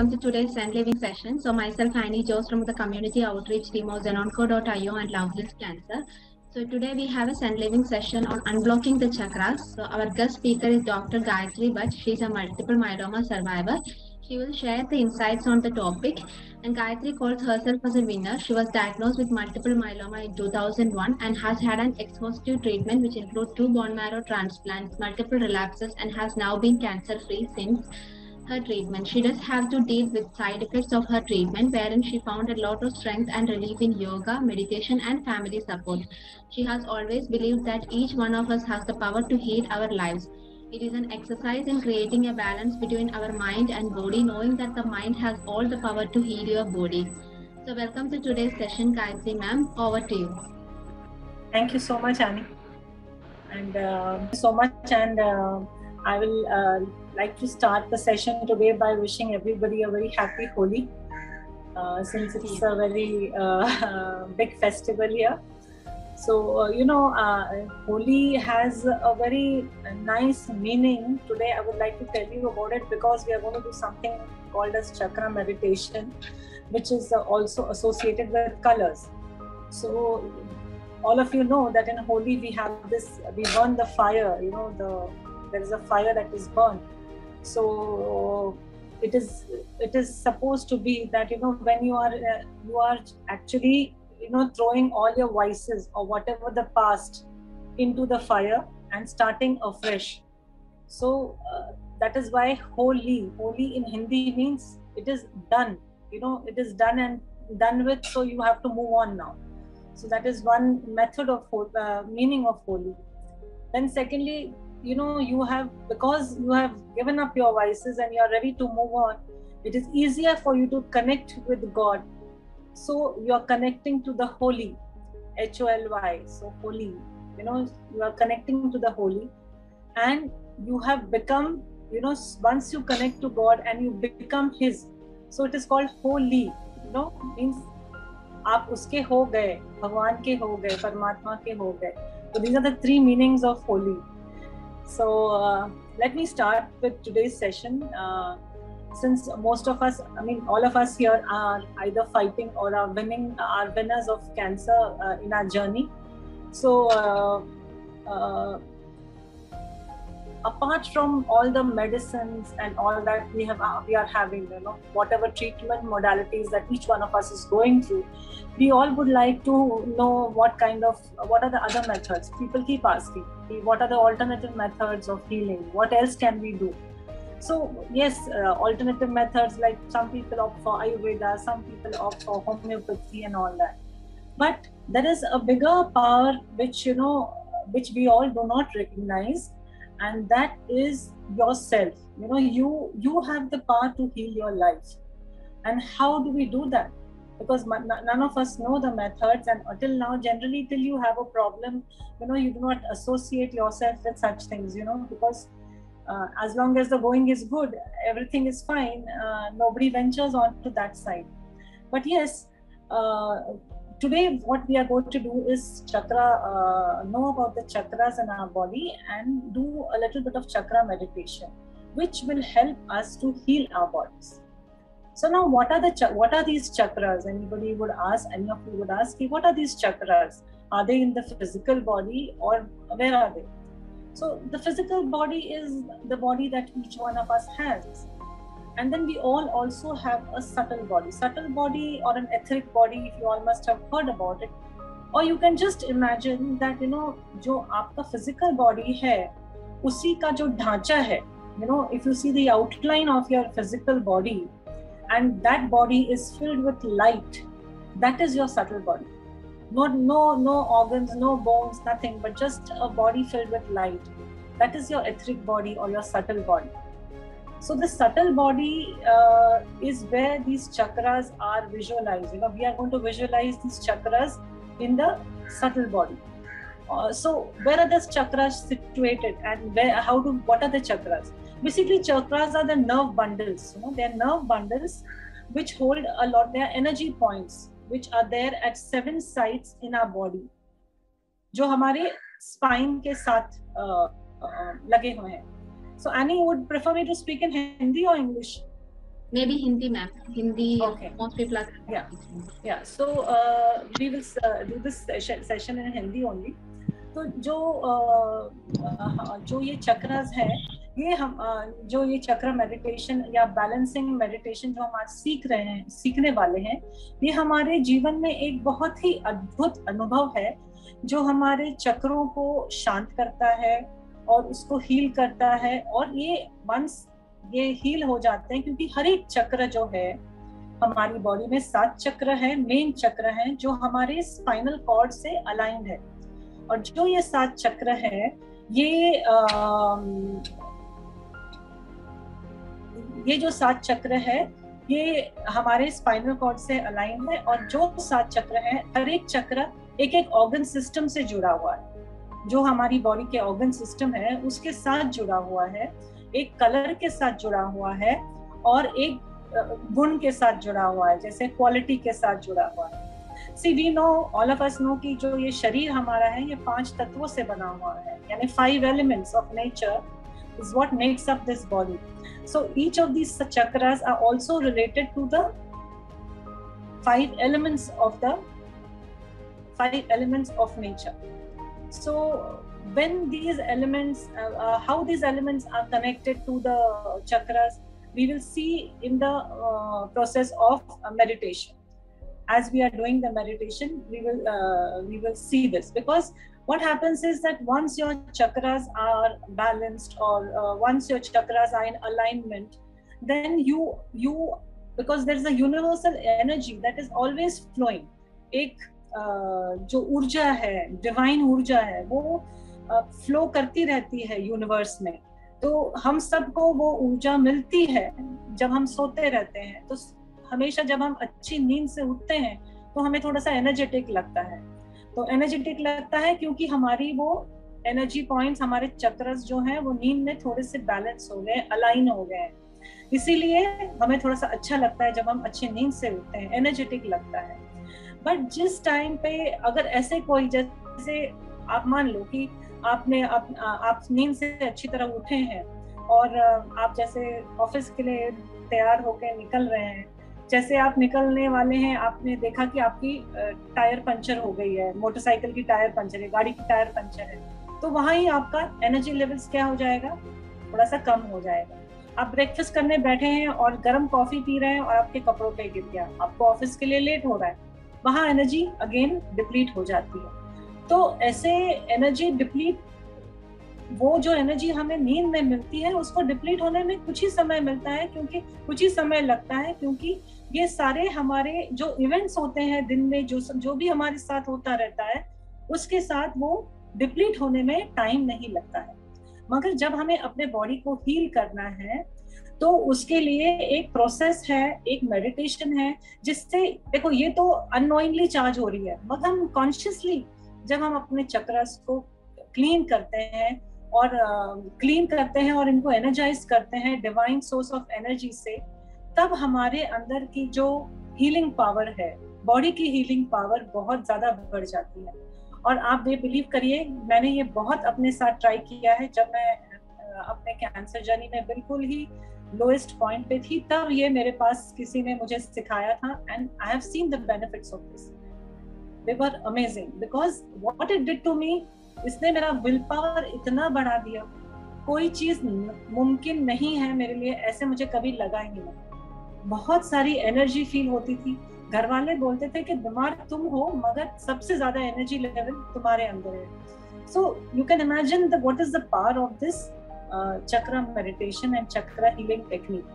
welcome to today's Zen Living session. So myself, Annie Jose from the community outreach team of Zenonco.io and Loveless Cancer. So today we have a Zen Living session on unblocking the chakras. So our guest speaker is Dr. Gayatri Bhatt. She's a multiple myeloma survivor. She will share the insights on the topic. And Gayatri calls herself as a winner. She was diagnosed with multiple myeloma in 2001 and has had an exhaustive treatment which includes 2 bone marrow transplants, multiple relapses, and has now been cancer-free since her treatment. She does have to deal with side effects of her treatment, wherein she found a lot of strength and relief in yoga, meditation, and family support. She has always believed that each one of us has the power to heal our lives. It is an exercise in creating a balance between our mind and body, knowing that the mind has all the power to heal your body. So, welcome to today's session, Gayatri ma'am. Over to you. Thank you so much, Annie. And I will like to start the session today by wishing everybody a very happy Holi, since it's a very big festival here. So, Holi has a very nice meaning. Today, I would like to tell you about it because we are going to do something called as chakra meditation, which is also associated with colors. So, all of you know that in Holi we burn the fire, there is a fire that is burned. So it is supposed to be that, when you are actually, throwing all your vices or whatever the past into the fire and starting afresh. So that is why Holi in Hindi means it is done, it is done and done with, so you have to move on now. So that is one method of meaning of Holi. Then secondly, because you have given up your vices and you are ready to move on, it is easier for you to connect with God. So you are connecting to the Holy, Holy. So Holy, you are connecting to the Holy, and you have become, once you connect to God and you become His. So it is called Holy, means आप उसके हो गए, भगवान के हो गए, परमात्मा के हो गए. So these are the three meanings of Holi. So let me start with today's session. Since most of us, all of us here are either fighting or are winners of cancer in our journey. So apart from all the medicines and all that we are having, whatever treatment modalities that each one of us is going through, we all would like to know what are the other methods. People keep asking, what are the alternative methods of healing? What else can we do? So yes, alternative methods, like some people opt for Ayurveda, some people opt for homeopathy and all that. But there is a bigger power which we all do not recognize, and that is yourself. You have the power to heal your life. And how do we do that? Because none of us know the methods, and until now, generally, till you have a problem, you do not associate yourself with such things, because as long as the going is good, everything is fine, nobody ventures on to that side. But yes, today what we are going to do is know about the chakras in our body and do a little bit of chakra meditation, which will help us to heal our bodies. So now, what are these chakras? Any of you would ask, what are these chakras? Are they in the physical body, or where are they? So the physical body is the body that each one of us has. And then we all also have a subtle body or an etheric body, if you all must have heard about it. Or you can just imagine that, जो आपका physical body है, उसी का जो ढांचा है, if you see the outline of your physical body, and that body is filled with light, that is your subtle body. No organs, no bones, nothing, but just a body filled with light. That is your etheric body or your subtle body. So the subtle body is where these chakras are visualized. We are going to visualize these chakras in the subtle body. So where are these chakras situated, and what are the chakras? Basically, chakras are the nerve bundles. They are nerve bundles which hold a lot. They are energy points which are there at 7 sites in our body, जो हमारे spine के साथ लगे हुए हैं. So Annie, would prefer me to speak in Hindi or English? Maybe Hindi, ma'am. Hindi. Okay. Most people are. Yeah. So we will do this session in Hindi only. तो जो ये चक्रास है, ये हम जो ये चक्र मेडिटेशन या बैलेंसिंग मेडिटेशन जो हम आज सीखने वाले हैं, ये हमारे जीवन में एक बहुत ही अद्भुत अनुभव है जो हमारे चक्रों को शांत करता है और उसको हील करता है। और ये वंस ये हील हो जाते हैं, क्योंकि हर एक चक्र जो है हमारी बॉडी में 7 चक्र है, मेन चक्र हैं जो हमारे स्पाइनल कॉर्ड से अलाइंड है। और जो ये 7 चक्र है ये जो 7 चक्र है ये हमारे स्पाइनल कॉर्ड से अलाइन है। और जो 7 चक्र है, हर एक चक्र एक एक ऑर्गन सिस्टम से जुड़ा हुआ है, जो हमारी बॉडी के ऑर्गन सिस्टम है उसके साथ जुड़ा हुआ है, एक कलर के साथ जुड़ा हुआ है और एक गुण के साथ जुड़ा हुआ है, जैसे क्वालिटी के साथ जुड़ा हुआ है। See, we know, all of us know कि जो ये शरीर हमारा है ये 5 तत्वों से बना हुआ है, यानी 5 elements of nature is what makes up this body. So each of these chakras are also related to the 5 elements of nature. So when these elements, how these elements are connected to the chakras, we will see in the process of meditation. As we are doing the meditation, we will see this, because what happens is that once your chakras are balanced or once your chakras are in alignment, then you because there is a universal energy that is always flowing. एक जो ऊर्जा है, divine ऊर्जा है, वो flow करती रहती है यूनिवर्स में। तो हम सबको वो ऊर्जा मिलती है जब हम सोते रहते हैं। तो हमेशा जब हम अच्छी नींद से उठते हैं तो हमें थोड़ा सा एनर्जेटिक लगता है। तो एनर्जेटिक लगता है क्योंकि हमारी वो एनर्जी पॉइंट्स, हमारे चक्रस जो हैं वो नींद में थोड़े से बैलेंस हो गए, अलाइन हो गए। इसीलिए हमें थोड़ा सा अच्छा लगता है जब हम अच्छी नींद से उठते हैं, एनर्जेटिक लगता है। बट जिस टाइम पे अगर ऐसे कोई, जैसे आप मान लो कि आप नींद से अच्छी तरह उठे हैं और आप जैसे ऑफिस के लिए तैयार होकर निकल रहे हैं, जैसे आप निकलने वाले हैं, आपने देखा कि आपकी टायर पंचर हो गई है, मोटरसाइकिल की टायर पंचर है, गाड़ी की टायर पंचर है, तो वहाँ ही आपका एनर्जी लेवल्स क्या हो जाएगा, थोड़ा सा कम हो जाएगा। आप ब्रेकफास्ट करने बैठे हैं और गर्म कॉफी पी रहे हैं और आपके कपड़ों पे गिर गया, आपको ऑफिस के लिए लेट हो रहा है, वहाँ एनर्जी अगेन डिप्लीट हो जाती है। तो ऐसे एनर्जी डिप्लीट, वो जो एनर्जी हमें नींद में मिलती है उसको डिप्लीट होने में कुछ ही समय मिलता है, क्योंकि कुछ ही समय लगता है, क्योंकि ये सारे हमारे जो इवेंट्स होते हैं दिन में, जो भी हमारे साथ होता रहता है, उसके साथ वो डिप्लीट होने में टाइम नहीं लगता है। मगर जब हमें अपने बॉडी को हील करना है तो उसके लिए एक प्रोसेस है, एक मेडिटेशन है, जिससे देखो ये तो अननोइंगली चार्ज हो रही है, मगर हम कॉन्शियसली जब हम अपने चक्रस को क्लीन करते हैं और इनको एनर्जाइज करते हैं डिवाइन सोर्स ऑफ एनर्जी से, तब हमारे अंदर की जो हीलिंग पावर है, बॉडी की हीलिंग पावर बहुत ज्यादा बढ़ जाती है। और आप ये बिलीव करिए, मैंने ये बहुत अपने साथ ट्राई किया है। जब मैं अपने कैंसर जर्नी में बिल्कुल ही लोएस्ट पॉइंट पे थी, तब ये मेरे पास किसी ने मुझे सिखाया था, and I have seen the benefits of this. They were amazing because what it did to me, इसने मेरा विल पावर इतना बढ़ा दिया, कोई चीज मुमकिन नहीं है मेरे लिए, ऐसे मुझे कभी लगा ही नहीं। बहुत सारी एनर्जी फील होती थी। घर वाले बोलते थे कि बीमार तुम हो, मगर सबसे ज्यादा एनर्जी लेवल तुम्हारे अंदर है। So you can imagine the what is the power of this चक्र मेडिटेशन एंड चक्र हीलिंग टेक्निक।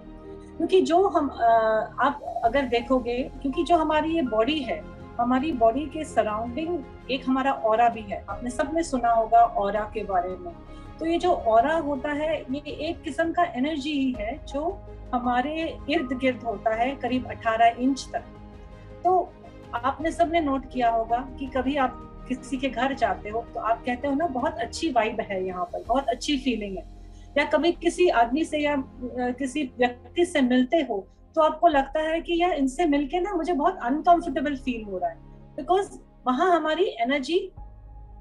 क्योंकि जो हम आप अगर देखोगे, क्योंकि जो हमारी ये बॉडी है, हमारी बॉडी के सराउंडिंग एक हमारा ऑरा भी है। आपने सबने सुना होगा ऑरा के बारे में। तो ये जो ऑरा होता है, ये एक किस्म का एनर्जी ही है जो हमारे इर्द गिर्द होता है, करीब 18 इंच तक। तो आपने सबने नोट किया होगा कि कभी आप किसी के घर जाते हो तो आप कहते हो ना, बहुत अच्छी वाइब है यहाँ पर, बहुत अच्छी फीलिंग है। या कभी किसी आदमी से या किसी व्यक्ति से मिलते हो तो आपको लगता है कि यार इनसे मिलके ना मुझे बहुत अनकंफर्टेबल फील हो रहा है, बिकॉज वहां हमारी एनर्जी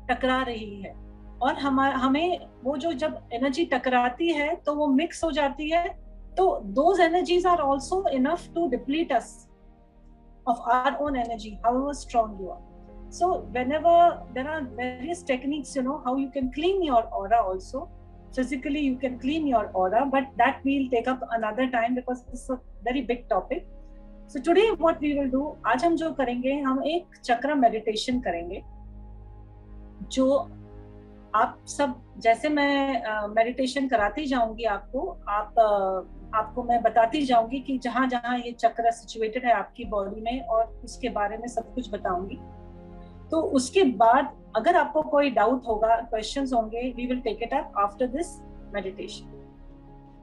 टकरा रही है। और हमें वो जो जब एनर्जी टकराती है तो वो मिक्स हो जाती है तो those energies are also enough to deplete us of our own energy, however strong you are. So whenever there are various techniques, you know, how you can clean your aura also. Physically you can clean your aura, but that we'll take up another time because it's a very big topic. So today what we will do, आज हम जो करेंगे, हम एक चक्र meditation करेंगे, जो आप सब, जैसे मैं मेडिटेशन कराती जाऊंगी आपको, आपको मैं बताती जाऊंगी कि जहां जहां ये चक्र सिचुएटेड है आपकी बॉडी में, और उसके बारे में सब कुछ बताऊंगी. तो उसके बाद अगर आपको कोई डाउट होगा, क्वेश्चंस होंगे, we will take it up after this meditation.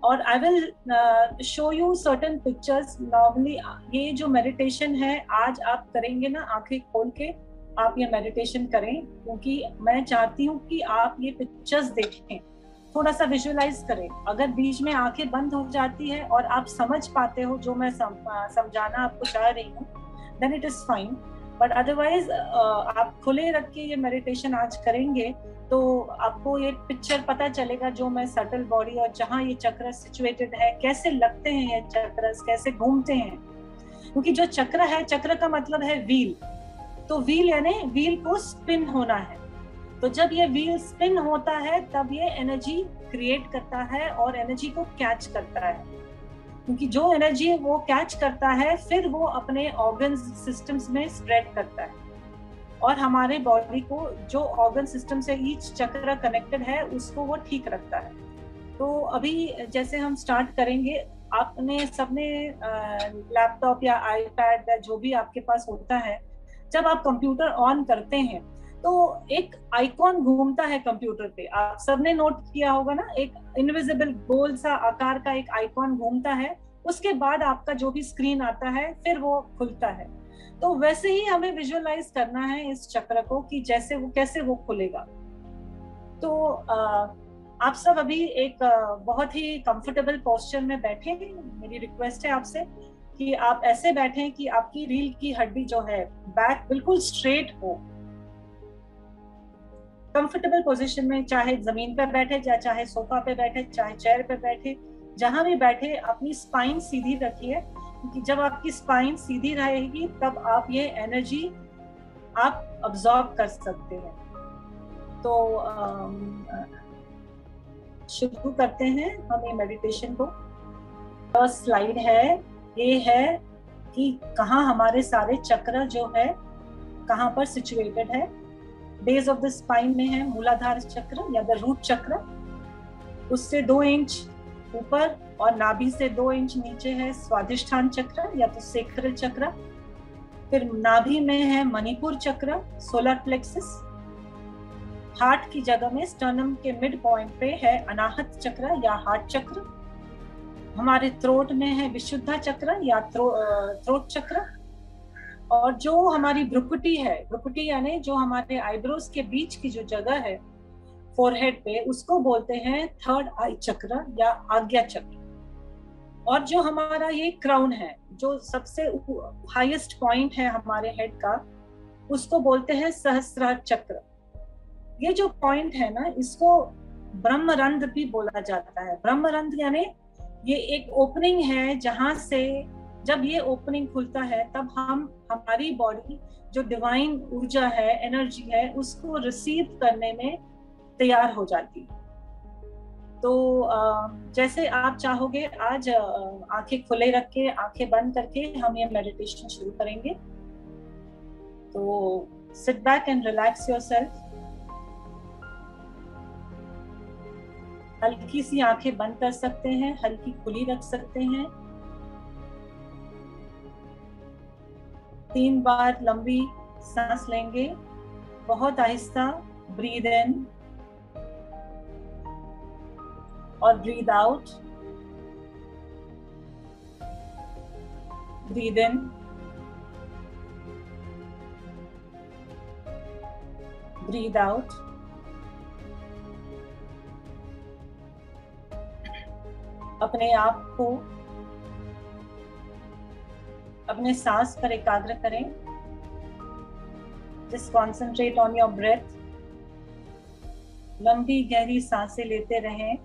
और I will show you certain pictures. Normally ये जो मेडिटेशन है आज आप करेंगे ना, आंखें खोल के आप ये मेडिटेशन करें, क्योंकि मैं चाहती हूँ कि आप ये पिक्चर्स देखें, थोड़ा सा विजुअलाइज करें. अगर बीच में आंखें बंद हो जाती है और आप समझ पाते हो जो मैं समझाना आपको चाह रही हूँ, then it is fine. But otherwise आप खुले रख के ये मेडिटेशन आज करेंगे तो आपको ये पिक्चर पता चलेगा, जो मैं सटल बॉडी और जहाँ ये चक्र सिचुएटेड है, कैसे लगते हैं ये चक्र, कैसे घूमते हैं. क्योंकि जो चक्र है, चक्र का मतलब है व्हील. तो व्हील यानी व्हील को स्पिन होना है. तो जब ये व्हील स्पिन होता है तब ये एनर्जी क्रिएट करता है और एनर्जी को कैच करता है. क्योंकि जो एनर्जी वो कैच करता है फिर वो अपने ऑर्गन सिस्टम्स में स्प्रेड करता है, और हमारे बॉडी को जो ऑर्गन सिस्टम से ईच चक्र कनेक्टेड है उसको वो ठीक रखता है. तो अभी जैसे हम स्टार्ट करेंगे, आपने सबने लैपटॉप या आईपैड या जो भी आपके पास होता है, जब आप कंप्यूटर ऑन करते हैं तो एक आइकॉन घूमता है कंप्यूटर पे. आप सबने नोट किया होगा ना, एक इनविजिबल गोल सा आकार का एक आइकॉन घूमता है, उसके बाद आपका जो भी स्क्रीन आता है फिर वो खुलता है. तो वैसे ही हमें विजुअलाइज करना है इस चक्र को कि जैसे वो कैसे वो खुलेगा. तो आप सब अभी एक बहुत ही कंफर्टेबल पोस्चर में बैठे. मेरी रिक्वेस्ट है आपसे कि आप ऐसे बैठें कि आपकी रीढ़ की हड्डी जो है, बैक बिल्कुल स्ट्रेट हो. कंफर्टेबल पोजीशन में, चाहे जमीन पर बैठे, चाहे सोफा पे बैठे, चाहे चेयर पे बैठे, जहां भी बैठे अपनी स्पाइन सीधी रखिए. क्योंकि जब आपकी स्पाइन सीधी रहेगी तब आप ये एनर्जी आप अब्सॉर्ब कर सकते हैं. तो शुरू करते हैं हम ये मेडिटेशन को. फर्स्ट स्लाइड है, ये है कि कहाँ हमारे सारे चक्र जो है कहाँ पर सिचुएटेड है. बेस ऑफ द स्पाइन में है मूलाधार चक्र या द रूट चक्र, उससे 2 इंच ऊपर और नाभि से 2 इंच नीचे है स्वादिष्ठान चक्र या तो सेक्रल चक्र. फिर नाभि में है मणिपुर चक्र, सोलर प्लेक्सस. हार्ट की जगह में स्टर्नम के मिड पॉइंट पे है अनाहत चक्र या हार्ट चक्र. हमारे थ्रोट में है विशुद्धा चक्र या थ्रोट चक्र. और जो हमारी भ्रुकुटी है, भ्रुकुटी यानी जो हमारे आईब्रोज के बीच की जो जगह है फोरहेड पे, उसको बोलते हैं थर्ड आई चक्र या आज्ञा चक्र. और जो हमारा ये क्राउन है, जो सबसे हाईएस्ट पॉइंट है हमारे हेड का, उसको बोलते हैं सहस्त्रार चक्र. ये जो पॉइंट है ना, इसको ब्रह्मरंध्र भी बोला जाता है. ब्रह्मरंध्र यानी ये एक ओपनिंग है जहां से जब ये ओपनिंग खुलता है तब हमारी बॉडी जो डिवाइन ऊर्जा है, एनर्जी है, उसको रिसीव करने में तैयार हो जाती है. तो जैसे आप चाहोगे, आज आंखें खुले रख के, आंखें बंद करके हम ये मेडिटेशन शुरू करेंगे. तो sit back and relax yourself. हल्की सी आंखें बंद कर सकते हैं, हल्की खुली रख सकते हैं. 3 बार लंबी सांस लेंगे, बहुत आहिस्ता. ब्रीद इन और breathe out. Breathe in, breathe out. अपने आप को अपने सांस पर एकाग्र करें. Just concentrate on your breath. लंबी गहरी सांसें लेते रहें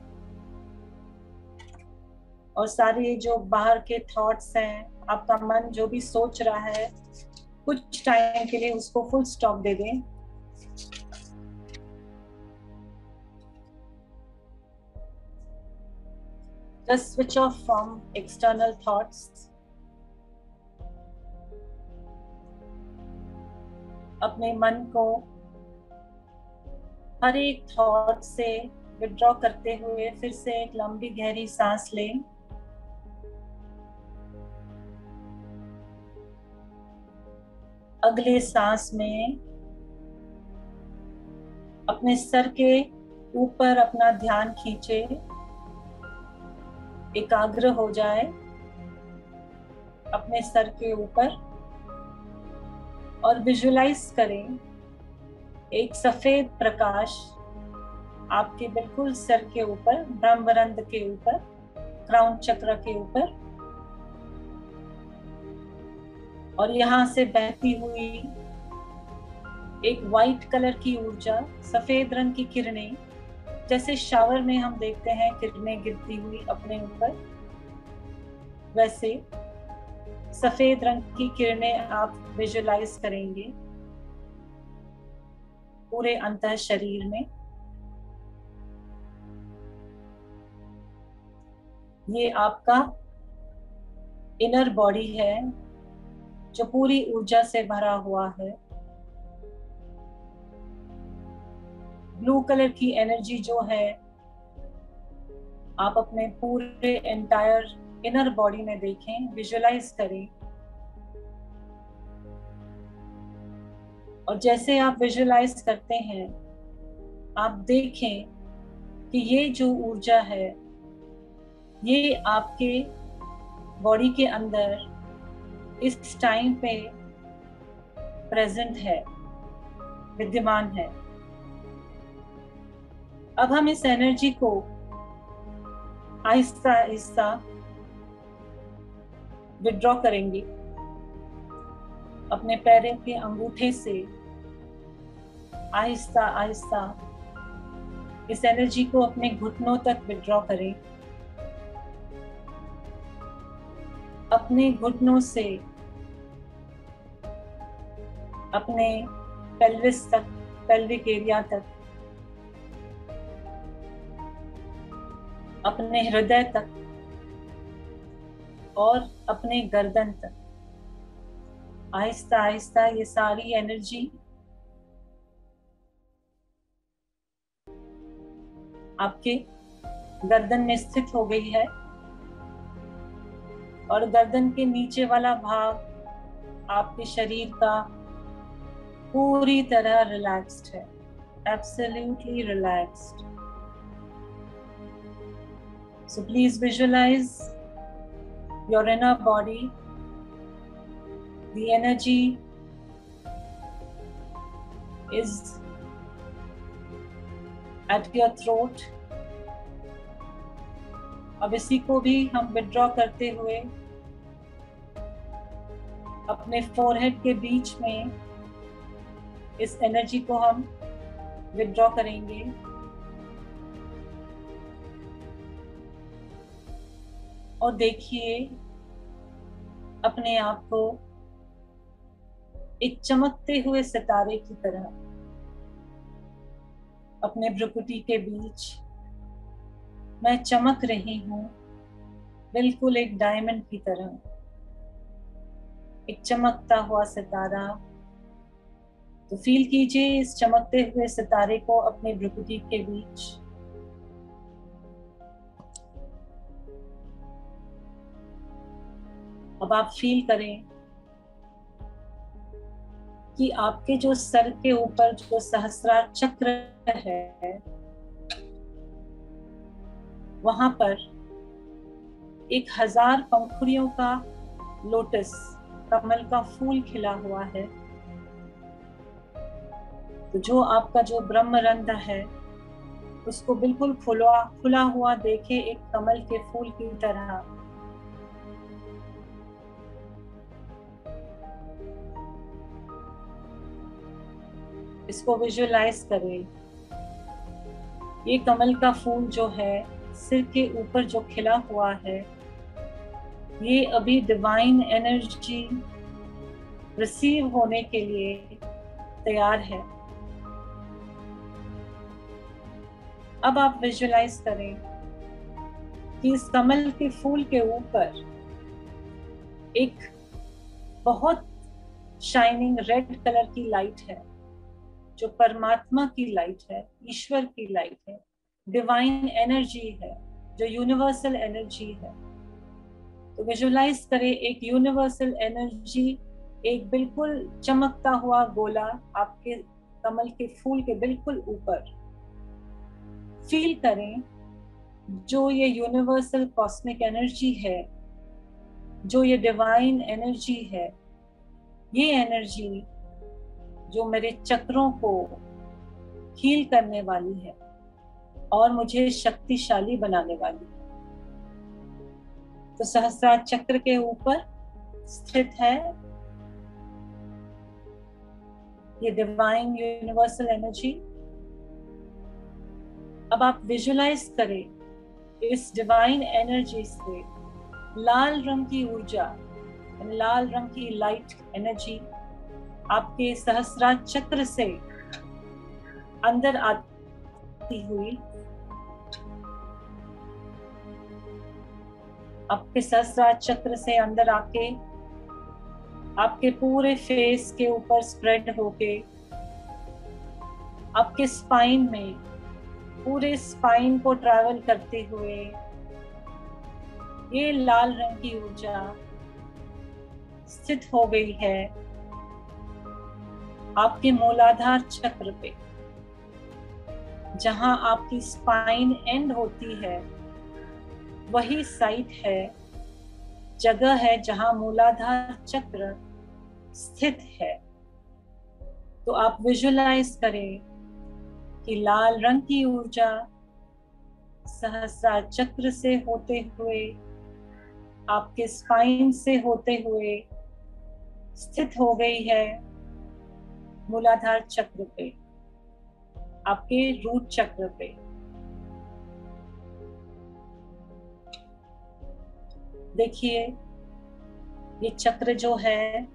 और सारे जो बाहर के थॉट्स हैं, आपका मन जो भी सोच रहा है, कुछ टाइम के लिए उसको फुल स्टॉप दे दें। Just switch off from external thoughts. अपने मन को हर एक थॉट से विड्रॉ करते हुए फिर से एक लंबी गहरी सांस लें। अगले सांस में अपने सर के ऊपर अपना ध्यान खींचे, एकाग्र हो जाए अपने सर के ऊपर और विजुलाइज करें एक सफेद प्रकाश आपके बिल्कुल सर के ऊपर, ब्रह्मरंध्र के ऊपर, क्राउन चक्र के ऊपर, और यहाँ से बहती हुई एक वाइट कलर की ऊर्जा, सफेद रंग की किरणें, जैसे शावर में हम देखते हैं किरणें गिरती हुई अपने ऊपर, वैसे सफेद रंग की किरणें आप विजुलाइज करेंगे पूरे अंतः शरीर में। ये आपका इनर बॉडी है जो पूरी ऊर्जा से भरा हुआ है। ब्लू कलर की एनर्जी जो है आप अपने पूरे एंटायर इनर बॉडी में देखें, विजुलाइज करें। और जैसे आप विजुलाइज करते हैं, आप देखें कि ये जो ऊर्जा है ये आपके बॉडी के अंदर इस टाइम पे प्रेजेंट है, विद्यमान है। अब हम इस एनर्जी को आहिस्ता आहिस्ता विड्रॉ करेंगे। अपने पैरों के अंगूठे से आहिस्ता आहिस्ता इस एनर्जी को अपने घुटनों तक विड्रॉ करें। अपने घुटनों से अपने पेल्विस तक, पेल्विक एरिया तक, अपने हृदय तक और अपने गर्दन तक आहिस्ता आहिस्ता ये सारी एनर्जी आपके गर्दन में स्थित हो गई है और गर्दन के नीचे वाला भाग आपके शरीर का पूरी तरह रिलैक्स्ड है, absolutely relaxed. So please visualize your inner body, the energy is at your throat. अब इसी को भी हम विड्रॉ करते हुए अपने फोरहेड के बीच में इस एनर्जी को हम विड्रॉ करेंगे। और देखिए अपने आप को एक चमकते हुए सितारे की तरह अपने भ्रुकुटी के बीच मैं चमक रही हूँ, बिल्कुल एक डायमंड की तरह, एक चमकता हुआ सितारा। तो फील कीजिए इस चमकते हुए सितारे को अपने भ्रुकुटी के बीच। अब आप फील करें कि आपके जो सर के ऊपर जो सहस्रार चक्र है, वहां पर 1000 पंखुड़ियों का लोटस, कमल का फूल खिला हुआ है। तो जो आपका जो ब्रह्मरंध्र है उसको बिल्कुल खुला हुआ देखे, एक कमल के फूल की तरह। इसको विजुलाइज करें। ये कमल का फूल जो है सिर के ऊपर जो खिला हुआ है ये अभी डिवाइन एनर्जी रिसीव होने के लिए तैयार है। अब आप विजुलाइज करें कि इस कमल के फूल के ऊपर एक बहुत शाइनिंग रेड कलर की लाइट है, जो परमात्मा की लाइट है, ईश्वर की लाइट है, डिवाइन एनर्जी है, जो यूनिवर्सल एनर्जी है। तो विजुलाइज करें एक यूनिवर्सल एनर्जी, एक बिल्कुल चमकता हुआ गोला आपके कमल के फूल के बिल्कुल ऊपर। फील करें जो ये यूनिवर्सल कॉस्मिक एनर्जी है, जो ये डिवाइन एनर्जी है, ये एनर्जी जो मेरे चक्रों को हील करने वाली है और मुझे शक्तिशाली बनाने वाली है। तो सहस्रार चक्र के ऊपर स्थित है ये डिवाइन यूनिवर्सल एनर्जी। अब आप विजुलाइज करें इस डिवाइन एनर्जी से लाल रंग की ऊर्जा, लाल रंग की लाइट एनर्जी आपके सहस्रार चक्र से अंदर आती हुई आपके सहस्रार चक्र से अंदर आके आपके पूरे फेस के ऊपर स्प्रेड होके आपके स्पाइन में, पूरे स्पाइन को ट्रैवल करते हुए ये लाल रंग की ऊर्जा स्थित हो गई है आपके मूलाधार चक्र पे। जहां आपकी स्पाइन एंड होती है वही साइट है, जगह है जहां मूलाधार चक्र स्थित है। तो आप विजुलाइज करें कि लाल रंग की ऊर्जा सहस्रार चक्र से होते हुए आपके स्पाइन से होते हुए स्थित हो गई है मूलाधार चक्र पे, आपके रूट चक्र पे। देखिए ये चक्र जो है,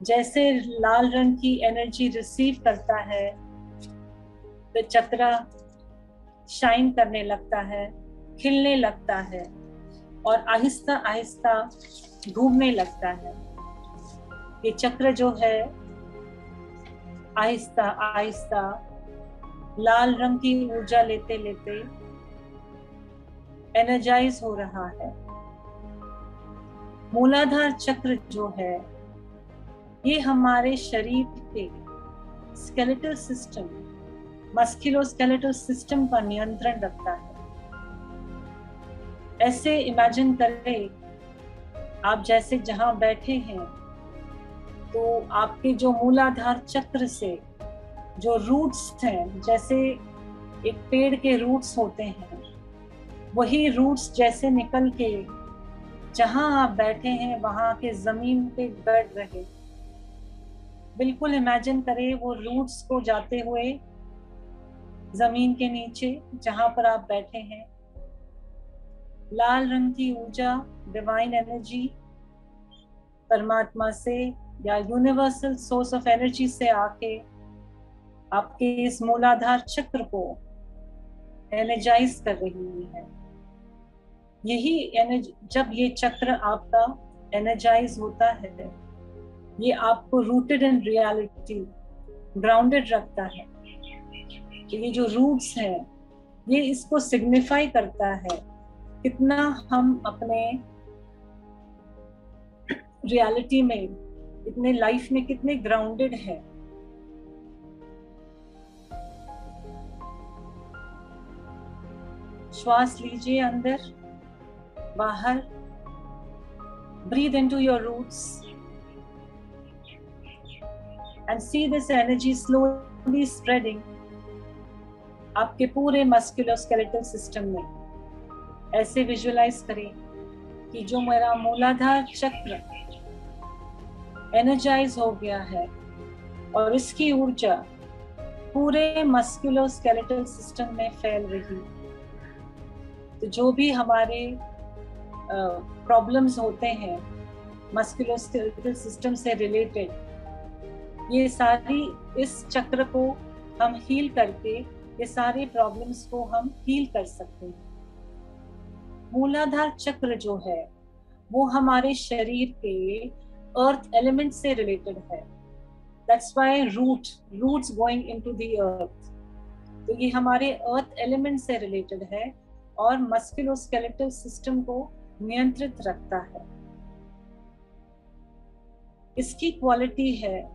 जैसे लाल रंग की एनर्जी रिसीव करता है तो चक्र शाइन करने लगता है, खिलने लगता है और आहिस्ता आहिस्ता घूमने लगता है। ये चक्र जो है आहिस्ता आहिस्ता लाल रंग की ऊर्जा लेते लेते एनर्जाइज हो रहा है। मूलाधार चक्र जो है ये हमारे शरीर के स्केलेटल सिस्टम, मस्कुलोस्केलेटल सिस्टम का नियंत्रण रखता है। ऐसे इमेजिन करें आप जैसे जहां बैठे हैं तो आपके जो मूलाधार चक्र से जो रूट्स हैं, जैसे एक पेड़ के रूट्स होते हैं, वही रूट्स जैसे निकल के जहां आप बैठे हैं वहां के जमीन पे गड़ रहे। बिल्कुल इमेजिन करें वो रूट्स को जाते हुए जमीन के नीचे जहां पर आप बैठे हैं। लाल रंग की ऊर्जा, डिवाइन एनर्जी परमात्मा से या यूनिवर्सल सोर्स ऑफ एनर्जी से आके आपके इस मूलाधार चक्र को एनर्जाइज कर रही है। यही एनर्जी, जब ये चक्र आपका एनर्जाइज होता है, ये आपको रूटेड इन रियलिटी, ग्राउंडेड रखता है। तो ये जो रूट्स हैं ये इसको सिग्निफाई करता है कितना हम अपने रियलिटी में, इतने लाइफ में कितने ग्राउंडेड है। श्वास लीजिए अंदर बाहर, breathe into your roots and see this energy slowly spreading आपके पूरे मस्कुलोस्केलेटल सिस्टम में। ऐसे विजुलाइज करें कि जो मेरा मूलाधार चक्र एनर्जाइज हो गया है और इसकी ऊर्जा पूरे मस्कुलोस्केलेटल सिस्टम में फैल रही। तो जो भी हमारे प्रॉब्लम्स होते हैं मस्कुलोस्केलेटल सिस्टम से रिलेटेड, ये सारी इस चक्र को हम हील करके ये सारे प्रॉब्लम्स को हम हील कर सकते हैं। मूलाधार चक्र जो है वो हमारे शरीर के अर्थ एलिमेंट से रिलेटेड है। That's why roots going into the earth. तो ये हमारे अर्थ एलिमेंट से रिलेटेड है और मस्कुलोस्केलेटल सिस्टम को नियंत्रित रखता है। इसकी क्वालिटी है,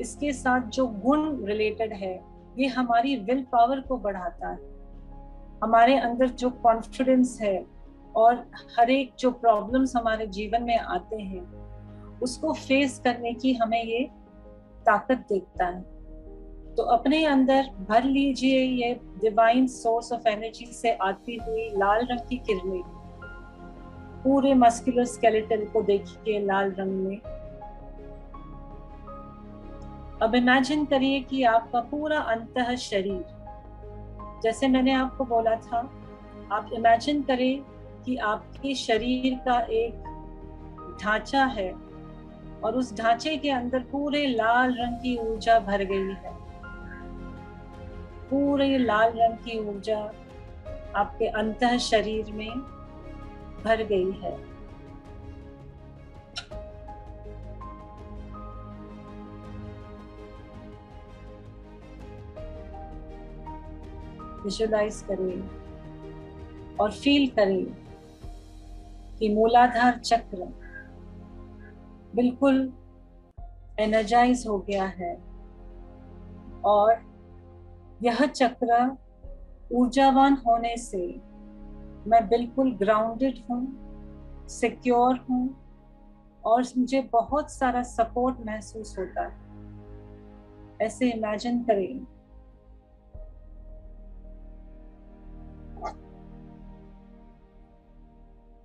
इसके साथ जो गुण रिलेटेड है, ये हमारी विल पावर को बढ़ाता है। हमारे अंदर जो कॉन्फिडेंस है और हर एक जो प्रॉब्लम्स हमारे जीवन में आते हैं उसको फेस करने की हमें ये ताकत देता है। तो अपने अंदर भर लीजिए ये डिवाइन सोर्स ऑफ एनर्जी से आती हुई लाल रंग की किरणें। पूरे मस्कुलोस्केलेटल को देखिए लाल रंग में। अब इमेजिन करिए कि आपका पूरा अंतः शरीर, जैसे मैंने आपको बोला था, आप इमेजिन करें कि आपके शरीर का एक ढांचा है और उस ढांचे के अंदर पूरे लाल रंग की ऊर्जा भर गई है। पूरे लाल रंग की ऊर्जा आपके अंतः शरीर में भर गई है। विजुलाइज करें और फील करें कि मूलाधार चक्र बिल्कुल एनर्जाइज हो गया है और यह चक्र ऊर्जावान होने से मैं बिल्कुल ग्राउंडेड हूँ, सिक्योर हूँ और मुझे बहुत सारा सपोर्ट महसूस होता है। ऐसे इमेजिन करें।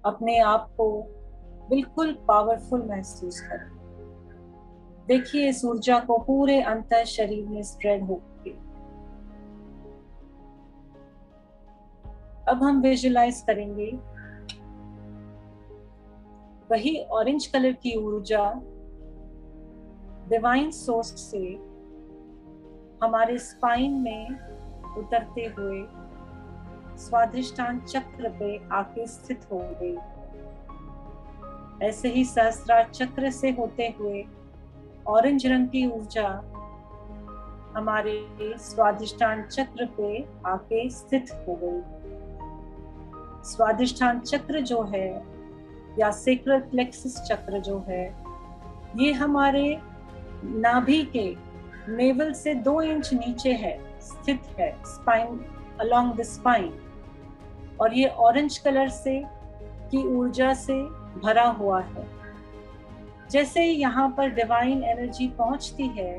अपने आप को बिल्कुल पावरफुल महसूस करें। देखिए इस ऊर्जा को पूरे अंतर शरीर में स्प्रेड होके। अब हम विजुलाइज करेंगे वही ऑरेंज कलर की ऊर्जा डिवाइन सोर्स से हमारे स्पाइन में उतरते हुए स्वाधिष्ठान चक्र पे आके स्थित हो गई। ऐसे ही सहस्त्रार चक्र से होते हुए ऑरेंज रंग की ऊर्जा हमारे स्वाधिष्ठान चक्र पे आके स्थित हो गई। स्वाधिष्ठान चक्र जो है या सेक्रल प्लेक्सस चक्र जो है, ये हमारे नाभि के नेवल से 2 इंच नीचे है, स्थित है, स्पाइन अलोंग द स्पाइन। और ये ऑरेंज कलर से की ऊर्जा से भरा हुआ है। जैसे ही यहाँ पर डिवाइन एनर्जी पहुंचती है,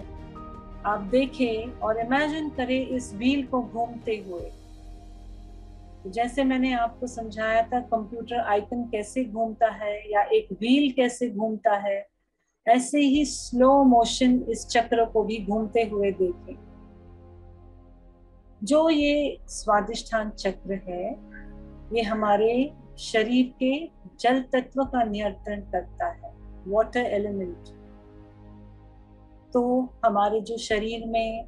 आप देखें और इमेजिन करें इस व्हील को घूमते हुए। जैसे मैंने आपको समझाया था कंप्यूटर आइकन कैसे घूमता है या एक व्हील कैसे घूमता है, ऐसे ही स्लो मोशन इस चक्र को भी घूमते हुए देखें। जो ये स्वाधिष्ठान चक्र है, ये हमारे शरीर के जल तत्व का नियंत्रण करता है, वाटर एलिमेंट। तो हमारे जो शरीर में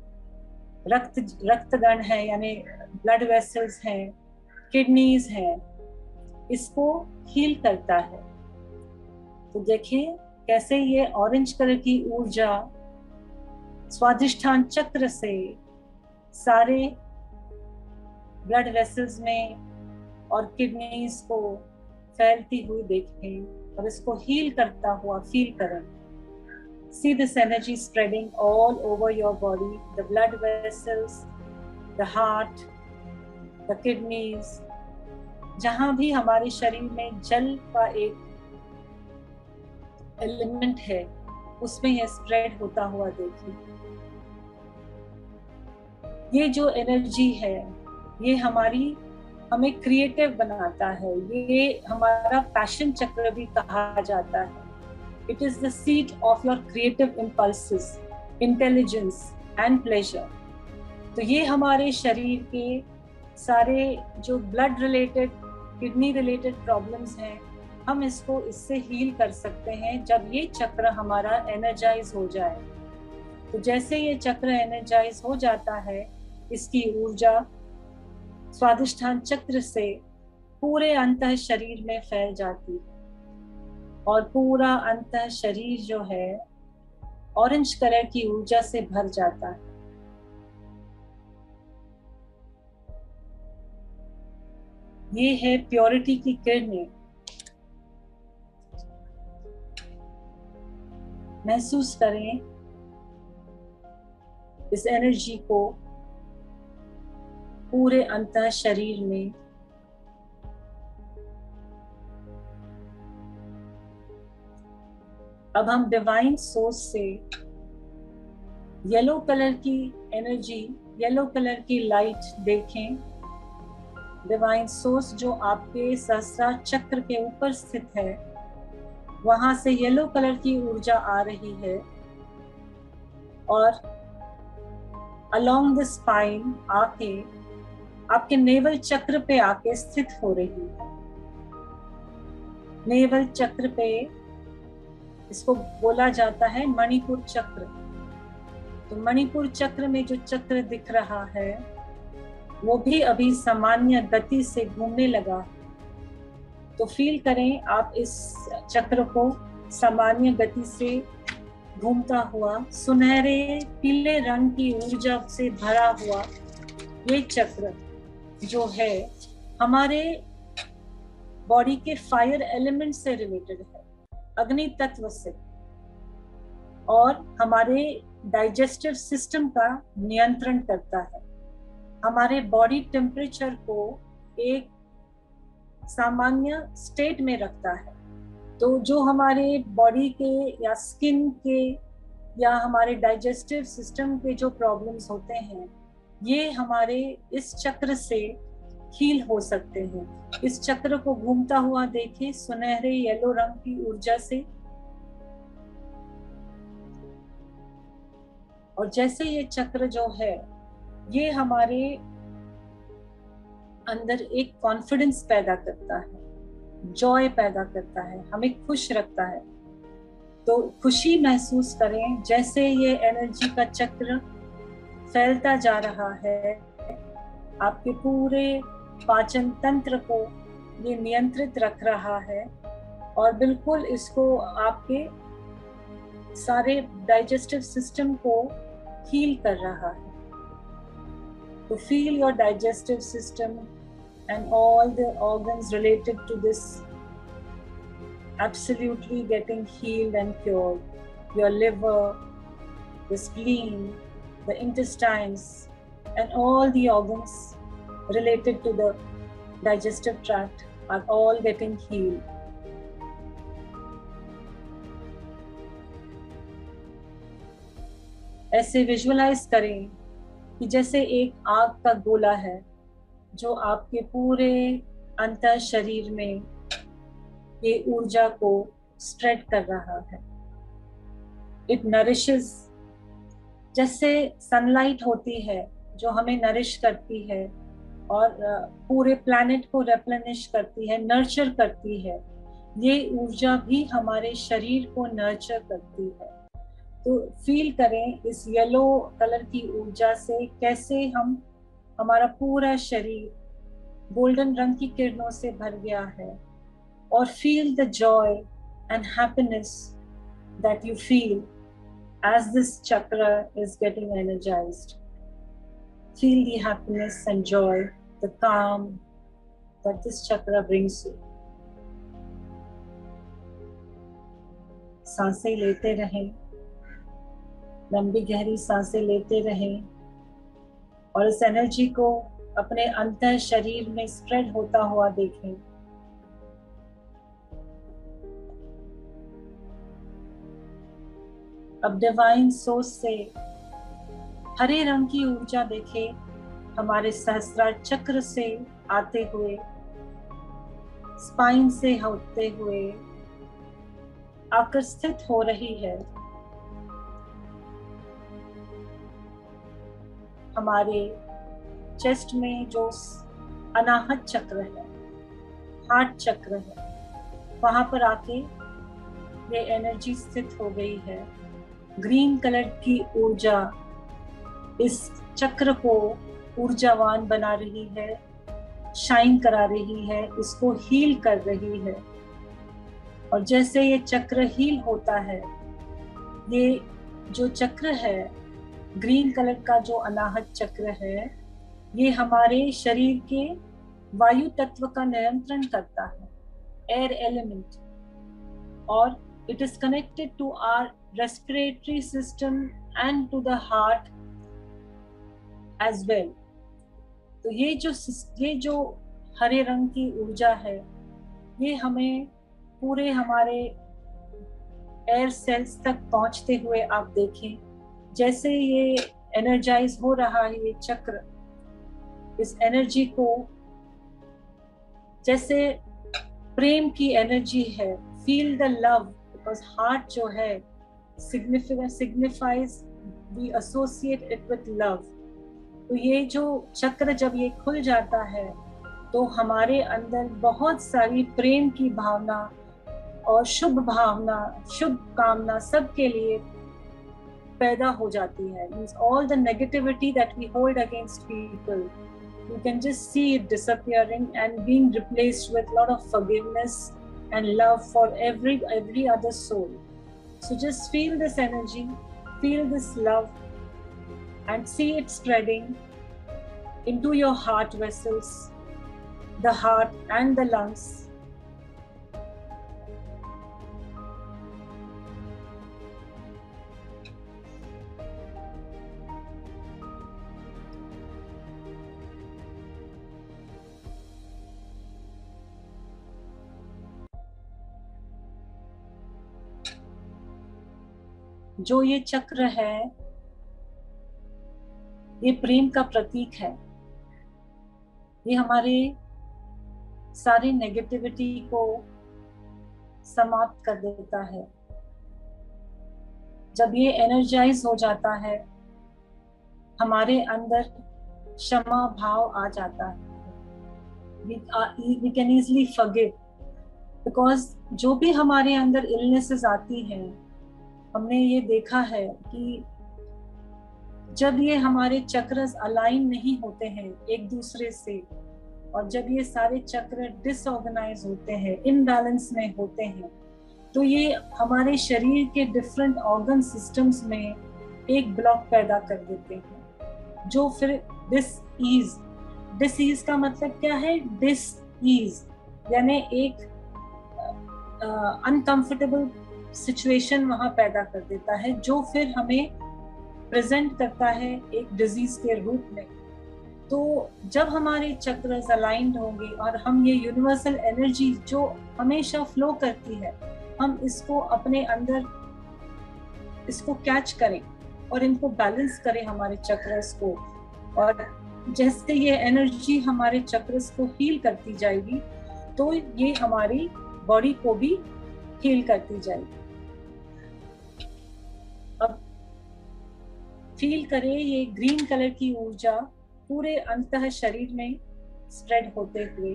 रक्तगण है यानी ब्लड वेसल्स हैं, किडनीज हैं, इसको हील करता है। तो देखिए कैसे ये ऑरेंज कलर की ऊर्जा स्वाधिष्ठान चक्र से सारे ब्लड वेसल्स में और किडनीज को फैलती हुई देखें और इसको हील करता हुआ फील करें। See this energy spreading all over your body, the blood vessels, the heart, the kidneys, जहां भी हमारे शरीर में जल का एक एलिमेंट है उसमें ये स्प्रेड होता हुआ देखिए। ये जो एनर्जी है ये हमें क्रिएटिव बनाता है। ये हमारा पैशन चक्र भी कहा जाता है। It is the seat of your creative impulses, intelligence and pleasure. तो ये हमारे शरीर के सारे जो blood related, kidney related problems हैं, हम इसको इससे हील कर सकते हैं जब ये चक्र हमारा एनर्जाइज हो जाए। तो जैसे ये चक्र एनर्जाइज हो जाता है, इसकी ऊर्जा स्वादिष्ठान चक्र से पूरे अंतः शरीर में फैल जाती है और पूरा अंतः शरीर जो है ऑरेंज कलर की ऊर्जा से भर जाता है। ये है प्योरिटी की किरणें। महसूस करें इस एनर्जी को पूरे अंतः शरीर में। अब हम डिवाइन सोर्स से येलो कलर की एनर्जी, येलो कलर की लाइट देखें। डिवाइन सोर्स जो आपके सहस्त्रार चक्र के ऊपर स्थित है, वहां से येलो कलर की ऊर्जा आ रही है और अलोंग द स्पाइन आके आपके नेवल चक्र पे आके स्थित हो रही है। नेवल चक्र पे इसको बोला जाता है मणिपुर चक्र। तो मणिपुर चक्र में जो चक्र दिख रहा है वो भी अभी सामान्य गति से घूमने लगा। तो फील करें आप इस चक्र को सामान्य गति से घूमता हुआ, सुनहरे पीले रंग की ऊर्जा से भरा हुआ ये चक्र जो है हमारे बॉडी के फायर एलिमेंट से रिलेटेड है, अग्नि तत्व से, और हमारे डाइजेस्टिव सिस्टम का नियंत्रण करता है। हमारे बॉडी टेम्परेचर को एक सामान्य स्टेट में रखता है। तो जो हमारे बॉडी के या स्किन के या हमारे डाइजेस्टिव सिस्टम के जो प्रॉब्लम्स होते हैं, ये हमारे इस चक्र से हील हो सकते हैं। इस चक्र को घूमता हुआ देखें सुनहरे येलो रंग की ऊर्जा से, और जैसे ये चक्र जो है ये हमारे अंदर एक कॉन्फिडेंस पैदा करता है, जॉय पैदा करता है, हमें खुश रखता है। तो खुशी महसूस करें जैसे ये एनर्जी का चक्र फैलता जा रहा है। आपके पूरे पाचन तंत्र को ये नियंत्रित रख रहा है और बिल्कुल इसको आपके सारे डाइजेस्टिव सिस्टम को हील कर रहा है। तो feel your digestive system and all the organs related to this absolutely getting healed and cured. Your liver, the spleen, the intestines, and all the organs related to the digestive tract are all getting healed. ऐसे visualise करें कि जैसे एक आग का गोला है जो आपके पूरे अंतः शरीर में ये ऊर्जा को स्प्रेड कर रहा है। इट नरिशेस, जैसे सनलाइट होती है जो हमें नरिश करती है और पूरे प्लैनेट को रिप्लेनिश करती है, नर्चर करती है, ये ऊर्जा भी हमारे शरीर को नर्चर करती है। तो फील करें इस येलो कलर की ऊर्जा से कैसे हमारा पूरा शरीर गोल्डन रंग की किरणों से भर गया है, और feel the Joy and happiness that you feel as this chakra is getting energized. Feel the happiness and joy, the calm that this chakra brings you. सांसें लेते रहें, लंबी गहरी सांसें लेते रहें और इस एनर्जी को अपने अंतः शरीर में स्प्रेड होता हुआ देखें। अब डिवाइन सोर्स से हरे रंग की ऊर्जा देखें हमारे सहस्त्रार चक्र से आते हुए, स्पाइन से होते हुए आकर स्थित हो रही है हमारे चेस्ट में। जो अनाहत चक्र है, हार्ट चक्र है, वहां पर आके ये एनर्जी स्थित हो गई है। ग्रीन कलर की ऊर्जा इस चक्र को ऊर्जावान बना रही है, शाइन करा रही है, इसको हील कर रही है। और जैसे ये चक्र हील होता है, ये जो चक्र है, ग्रीन कलर का जो अनाहत चक्र है, ये हमारे शरीर के वायु तत्व का नियंत्रण करता है, एयर एलिमेंट, और it is connected to our respiratory system and to the heart as well. तो ये जो हरे रंग की ऊर्जा है, ये हमें पूरे हमारे एयर सेल्स तक पहुंचते हुए आप देखें, जैसे ये एनर्जाइज हो रहा है ये चक्र, इस एनर्जी को, जैसे प्रेम की एनर्जी है, feel the love, because heart जो है signifies, we associate it with love. तो ये जो चक्र जब ये खुल जाता है, तो हमारे अंदर बहुत सारी प्रेम की भावना और शुभ भावना, शुभ कामना सबके लिए पैदा हो जाती है। Means all the negativity that we hold against people, you can just see it disappearing and being replaced with a lot of forgiveness and love for every other soul. So just feel this energy, feel this love, and see it spreading into your heart vessels, the heart and the lungs. जो ये चक्र है, ये प्रेम का प्रतीक है। ये हमारे सारी नेगेटिविटी को समाप्त कर देता है। जब ये एनर्जाइज हो जाता है, हमारे अंदर क्षमा भाव आ जाता है। We can easily forgive, because जो भी हमारे अंदर इलनेसेस आती हैं, हमने ये देखा है कि जब ये हमारे चक्र अलाइन नहीं होते हैं एक दूसरे से, और जब ये सारे चक्र डिसऑर्गेनाइज होते हैं, इनबैलेंस में होते हैं, तो ये हमारे शरीर के डिफरेंट ऑर्गन सिस्टम्स में एक ब्लॉक पैदा कर देते हैं, जो फिर डिस ईज का मतलब क्या है? डिस ईज यानी एक अनकंफर्टेबल सिचुएशन वहां पैदा कर देता है, जो फिर हमें प्रेजेंट करता है एक डिजीज के रूप में। तो जब हमारे चक्र अलाइंड होंगे और हम ये यूनिवर्सल एनर्जी जो हमेशा फ्लो करती है, हम इसको अपने अंदर इसको कैच करें और इनको बैलेंस करें हमारे चक्रस को, और जैसे ये एनर्जी हमारे चक्रस को हील करती जाएगी, तो ये हमारी बॉडी को भी हील करती जाएगी। अब फील करें ये ग्रीन कलर की ऊर्जा पूरे अंतः शरीर में स्प्रेड होते हुए,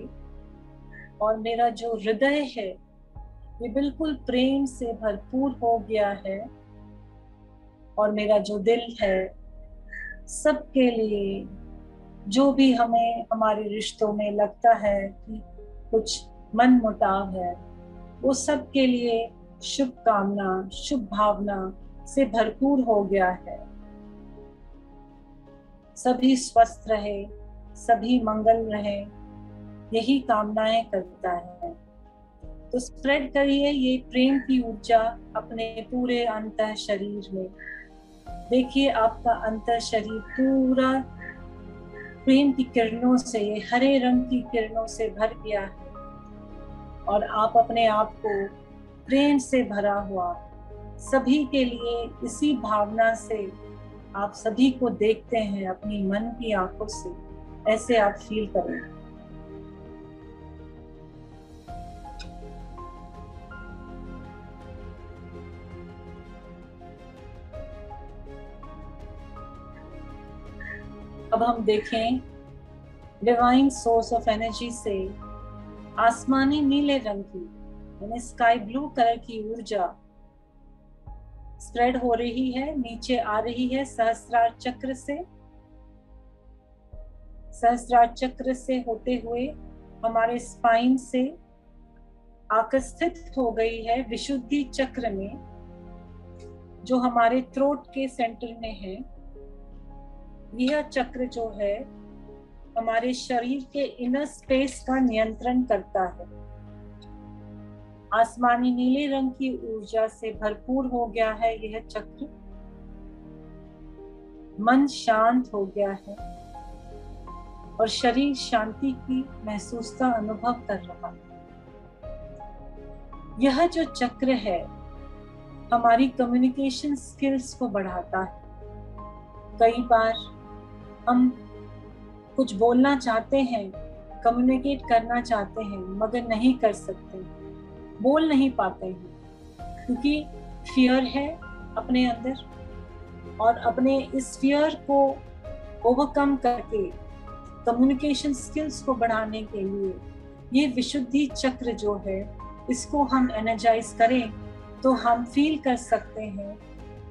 और मेरा जो हृदय है ये बिल्कुल प्रेम से भरपूर हो गया है, और मेरा जो दिल है सबके लिए, जो भी हमें हमारे रिश्तों में लगता है कि कुछ मन मुटाव है, वो सब के लिए शुभ कामना, शुभ भावना से भरपूर हो गया है। सभी स्वस्थ रहे, सभी मंगल रहे, यही कामनाएं करता है। तो स्प्रेड करिए ये प्रेम की ऊर्जा अपने पूरे अंतः शरीर में। देखिए आपका अंतः शरीर पूरा प्रेम की किरणों से, ये हरे रंग की किरणों से भर गया है, और आप अपने आप को प्रेम से भरा हुआ सभी के लिए इसी भावना से आप सभी को देखते हैं अपनी मन की आंखों से। ऐसे आप फील करें। अब हम देखें डिवाइन सोर्स ऑफ एनर्जी से आसमानी नीले रंग की यानी स्काई ब्लू कलर की ऊर्जा स्प्रेड हो रही है, नीचे आ रही है सहस्त्रार चक्र से। सहस्त्रार चक्र से होते हुए हमारे स्पाइन से आकर स्थित हो गई है विशुद्धि चक्र में, जो हमारे थ्रोट के सेंटर में है। यह चक्र जो है हमारे शरीर के इनर स्पेस का नियंत्रण करता है। आसमानी नीले रंग की ऊर्जा से भरपूर हो गया है यह चक्र। मन शांत हो गया है और शरीर शांति की महसूसता अनुभव कर रहा है। यह जो चक्र है हमारी कम्युनिकेशन स्किल्स को बढ़ाता है। कई बार हम कुछ बोलना चाहते हैं, कम्युनिकेट करना चाहते हैं, मगर नहीं कर सकते, बोल नहीं पाते हैं, क्योंकि फियर है अपने अंदर। और अपने इस फियर को ओवरकम करके कम्युनिकेशन स्किल्स को बढ़ाने के लिए ये विशुद्धि चक्र जो है इसको हम एनर्जाइज करें तो हम फील कर सकते हैं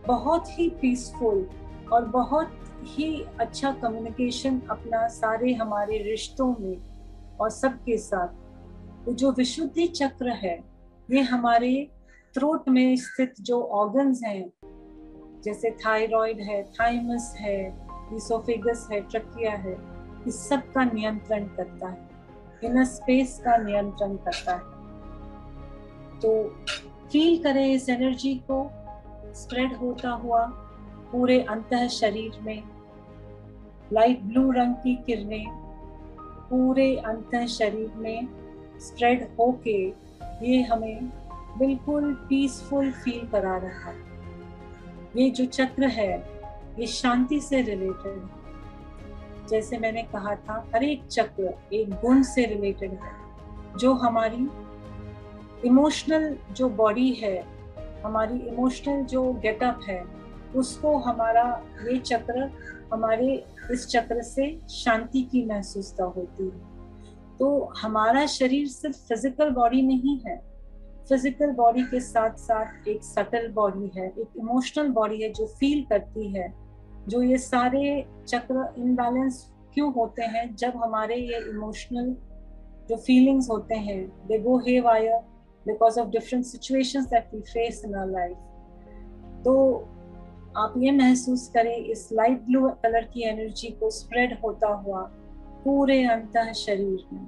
बहुत ही पीसफुल और बहुत ही अच्छा कम्युनिकेशन अपना सारे हमारे रिश्तों में और सबके साथ। तो जो विशुद्धि चक्र है ये हमारे थ्रोट में स्थित जो ऑर्गन्स हैं, जैसे थायराइड है, थाइमस है, इसोफेगस है, ट्रकिया है, इस सब का नियंत्रण करता है, इनर स्पेस का नियंत्रण करता है। तो फील करें इस एनर्जी को स्प्रेड होता हुआ पूरे अंतः शरीर में। लाइट ब्लू रंग की किरणें पूरे अंतः शरीर में स्प्रेड होके ये हमें बिल्कुल पीसफुल फील करा रहा है। ये जो चक्र है ये शांति से रिलेटेड है। जैसे मैंने कहा था, हर एक चक्र एक गुण से रिलेटेड है, जो हमारी इमोशनल जो बॉडी है, हमारी इमोशनल जो गेटअप है, उसको हमारा ये चक्र, हमारे इस चक्र से शांति की महसूसता होती है। तो हमारा शरीर सिर्फ फिजिकल बॉडी नहीं है, फिजिकल बॉडी के साथ साथ एक सटल बॉडी है, एक इमोशनल बॉडी है जो फील करती है। जो ये सारे चक्र इनबैलेंस क्यों होते हैं? जब हमारे ये इमोशनल जो फीलिंग्स होते हैं they go haywire because of different situations that we face in our life. तो आप ये महसूस करें इस लाइट ब्लू कलर की एनर्जी को स्प्रेड होता हुआ पूरे अंतः शरीर में,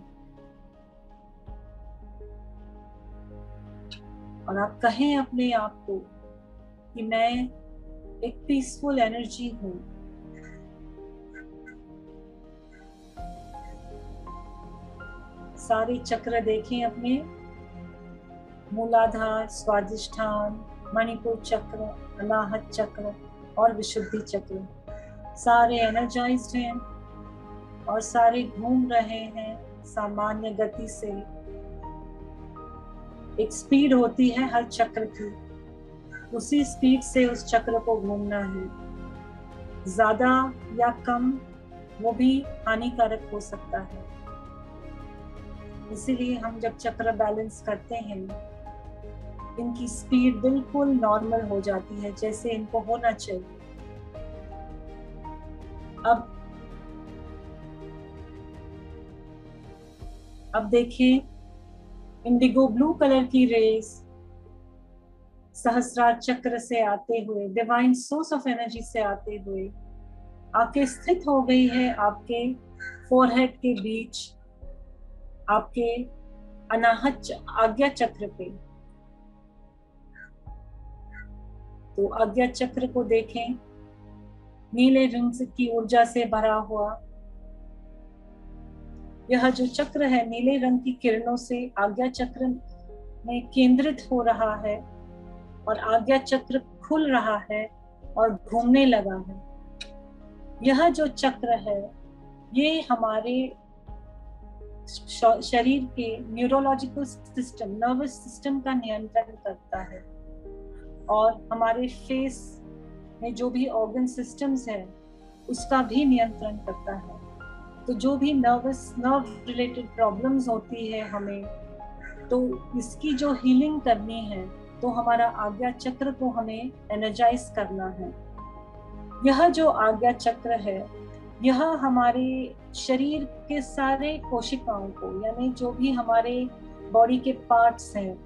और आप कहें अपने आप को कि मैं एक पीसफुल एनर्जी हूं। सारे चक्र देखें अपने, मूलाधार, स्वादिष्ठान, मणिपुर चक्र, अनाहत चक्र और विशुद्धि चक्र सारे एनर्जाइज्ड हैं और सारे घूम रहे हैं सामान्य गति से। एक स्पीड होती है हर चक्र की, उसी स्पीड से उस चक्र को घूमना है। ज्यादा या कम वो भी हानिकारक हो सकता है। इसीलिए हम जब चक्र बैलेंस करते हैं इनकी स्पीड बिल्कुल नॉर्मल हो जाती है, जैसे इनको होना चाहिए। अब देखिए, इंडिगो ब्लू कलर की रेस सहस्रार चक्र से आते हुए, डिवाइन सोर्स ऑफ एनर्जी से आते हुए आके स्थित हो गई है आपके फोरहेड के बीच, आपके अनाहत आज्ञा चक्र पे। तो आज्ञा चक्र को देखें, नीले रंग की ऊर्जा से भरा हुआ यह जो चक्र है नीले रंग की किरणों से आज्ञा चक्र में केंद्रित हो रहा है और आज्ञा चक्र खुल रहा है और घूमने लगा है। यह जो चक्र है ये हमारे शरीर के न्यूरोलॉजिकल सिस्टम, नर्वस सिस्टम का नियंत्रण करता है और हमारे फेस में जो भी ऑर्गन सिस्टम्स है उसका भी नियंत्रण करता है। तो जो भी नर्व रिलेटेड प्रॉब्लम्स होती है हमें, तो इसकी जो हीलिंग करनी है तो हमारा आज्ञा चक्र को हमें एनर्जाइज करना है। यह जो आज्ञा चक्र है यह हमारे शरीर के सारे कोशिकाओं को, यानी जो भी हमारे बॉडी के पार्ट्स हैं,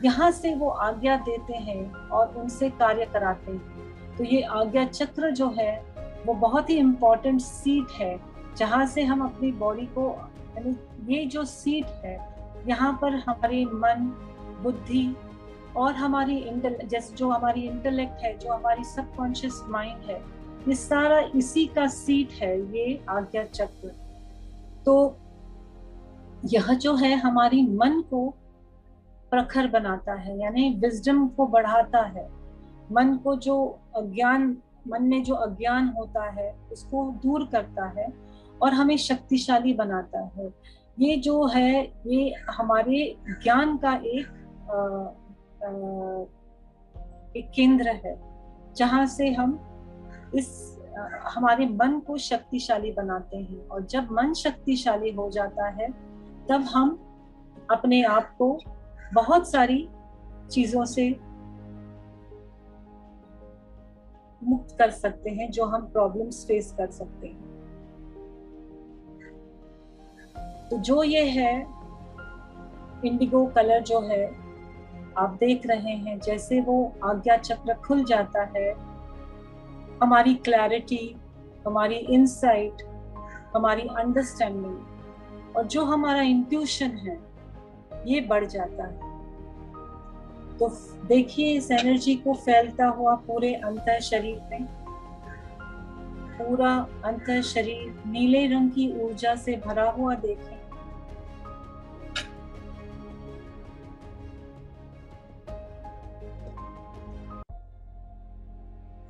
यहाँ से वो आज्ञा देते हैं और उनसे कार्य कराते हैं। तो ये आज्ञा चक्र जो है वो बहुत ही इम्पोर्टेंट सीट है जहाँ से हम अपनी बॉडी को, यानी ये जो सीट है यहाँ पर हमारे मन, बुद्धि और हमारी जैसे जो हमारी इंटेलेक्ट है, जो हमारी सबकॉन्शियस माइंड है, ये सारा इसी का सीट है, ये आज्ञा चक्र। तो यह जो है हमारी मन को प्रखर बनाता है, यानी विजडम को बढ़ाता है। मन को जो अज्ञान, मन में जो अज्ञान होता है उसको दूर करता है और हमें शक्तिशाली बनाता है। ये जो है ये हमारे ज्ञान का एक केंद्र है जहाँ से हम हमारे मन को शक्तिशाली बनाते हैं। और जब मन शक्तिशाली हो जाता है तब हम अपने आप को बहुत सारी चीजों से मुक्त कर सकते हैं, जो हम प्रॉब्लम्स फेस कर सकते हैं। तो जो ये है इंडिगो कलर जो है आप देख रहे हैं, जैसे वो आज्ञा चक्र खुल जाता है, हमारी क्लैरिटी, हमारी इनसाइट, हमारी अंडरस्टैंडिंग और जो हमारा इंट्यूशन है ये बढ़ जाता है। तो देखिए इस एनर्जी को फैलता हुआ पूरे अंतर शरीर में। पूरा अंतर शरीर नीले रंग की ऊर्जा से भरा हुआ देखें।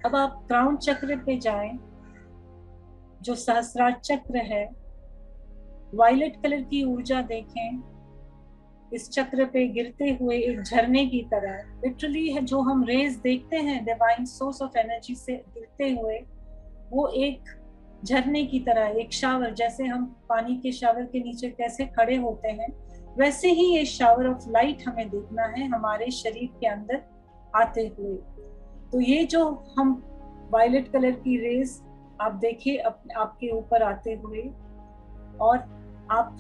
अब आप क्राउन चक्र पे जाएं, जो सहस्रार चक्र है, वायलेट कलर की ऊर्जा देखें। इस चक्र पे गिरते हुए एक झरने की तरह, लिटरली है जो हम रेज देखते हैं डिवाइन सोर्स ऑफ एनर्जी से गिरते हुए, वो एक झरने की तरह, एक शावर, जैसे हम पानी के शावर के नीचे कैसे खड़े होते हैं, वैसे ही ये शावर ऑफ लाइट हमें देखना है हमारे शरीर के अंदर आते हुए। तो ये जो हम वायलेट कलर की रेज आप देखिए आपके ऊपर आते हुए, और आप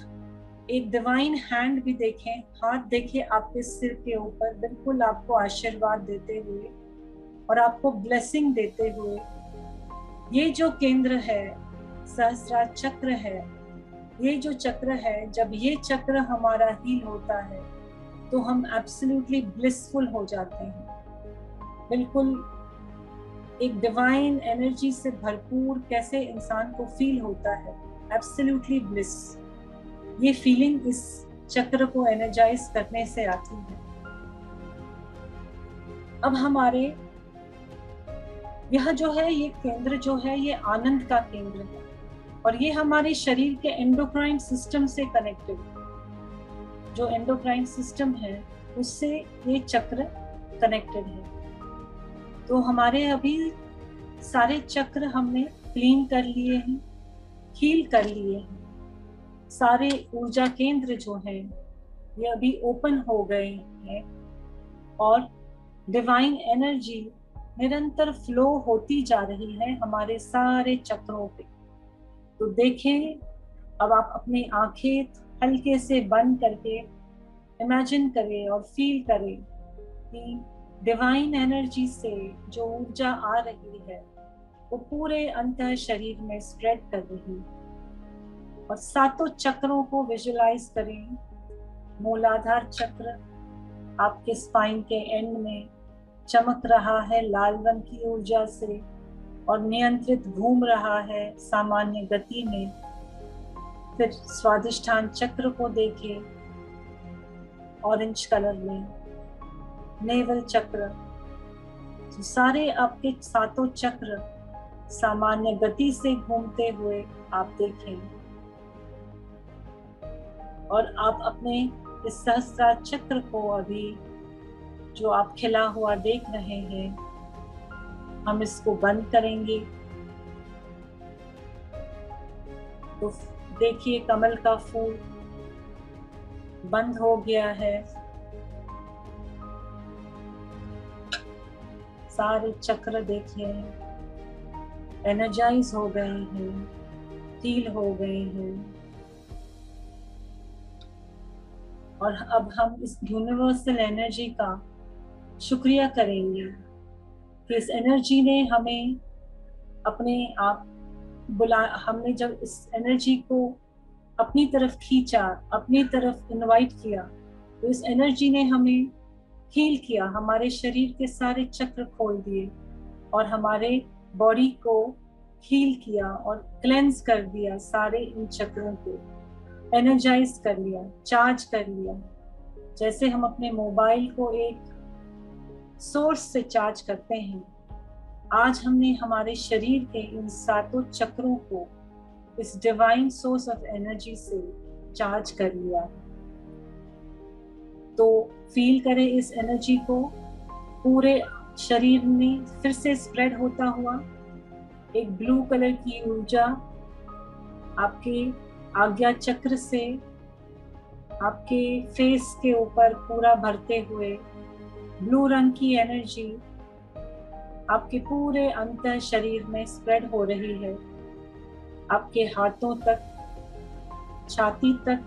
एक डिवाइन हैंड भी देखें, हाथ देखिए आपके सिर के ऊपर, बिल्कुल आपको आशीर्वाद देते हुए और आपको ब्लेसिंग देते हुए। ये जो केंद्र है सहस्रार चक्र है, ये जो चक्र है, जब ये चक्र हमारा हील होता है तो हम एब्सोल्युटली ब्लिसफुल हो जाते हैं, बिल्कुल एक डिवाइन एनर्जी से भरपूर कैसे इंसान को फील होता है, एब्सोल्युटली ब्लिस। ये फीलिंग इस चक्र को एनर्जाइज करने से आती है। अब हमारे यह जो है, ये केंद्र जो है ये आनंद का केंद्र है और ये हमारे शरीर के एंडोक्राइन सिस्टम से कनेक्टेड है। जो एंडोक्राइन सिस्टम है उससे ये चक्र कनेक्टेड है। तो हमारे अभी सारे चक्र हमने क्लीन कर लिए हैं, हील कर लिए हैं। सारे ऊर्जा केंद्र जो हैं ये अभी ओपन हो गए हैं और डिवाइन एनर्जी निरंतर फ्लो होती जा रही है हमारे सारे चक्रों पे। तो देखें, अब आप अपनी आंखें हल्के से बंद करके इमेजिन करें और फील करें कि डिवाइन एनर्जी से जो ऊर्जा आ रही है वो पूरे अंतः शरीर में स्प्रेड कर रही है। और सातों चक्रों को विजुलाइज करें। मूलाधार चक्र आपके स्पाइन के एंड में चमक रहा है लाल रंग की ऊर्जा से और नियंत्रित घूम रहा है सामान्य गति में। फिर स्वादिष्ठान चक्र को देखें ऑरेंज कलर में। नेवल चक्र, तो सारे आपके सातों चक्र सामान्य गति से घूमते हुए आप देखें। और आप अपने इस सहस्रार चक्र को अभी जो आप खिला हुआ देख रहे हैं, हम इसको बंद करेंगे। तो देखिए कमल का फूल बंद हो गया है। सारे चक्र देखिए एनर्जाइज हो गए हैं, हील हो गए हैं। और अब हम इस यूनिवर्सल एनर्जी का शुक्रिया करेंगे कि इस एनर्जी ने हमें अपने आप हमने जब इस एनर्जी को अपनी तरफ खींचा, अपनी तरफ इनवाइट किया, तो इस एनर्जी ने हमें हील किया, हमारे शरीर के सारे चक्र खोल दिए और हमारे बॉडी को हील किया और क्लेंस कर दिया, सारे इन चक्रों को एनर्जाइज कर लिया, चार्ज कर लिया। जैसे हम अपने मोबाइल को एक सोर्स से चार्ज करते हैं, आज हमने हमारे शरीर के इन सातों चक्रों को इस डिवाइन सोर्स ऑफ एनर्जी से चार्ज कर लिया। तो फील करें इस एनर्जी को पूरे शरीर में फिर से स्प्रेड होता हुआ। एक ब्लू कलर की ऊर्जा आपके आज्ञा चक्र से आपके फेस के ऊपर पूरा भरते हुए ब्लू रंग की एनर्जी आपके पूरे अंतर शरीर में स्प्रेड हो रही है, आपके हाथों तक, छाती तक,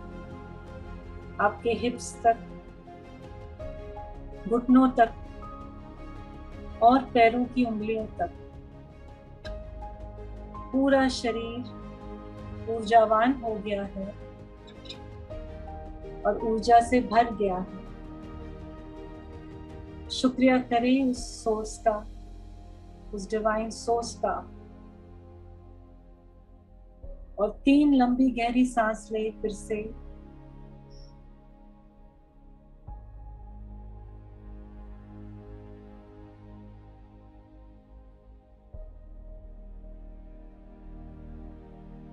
आपके हिप्स तक, घुटनों तक और पैरों की उंगलियों तक। पूरा शरीर ऊर्जावान हो गया है और ऊर्जा से भर गया है। शुक्रिया करें उस सोर्स का, उस डिवाइन सोर्स का। और 3 लंबी गहरी सांस ले फिर से।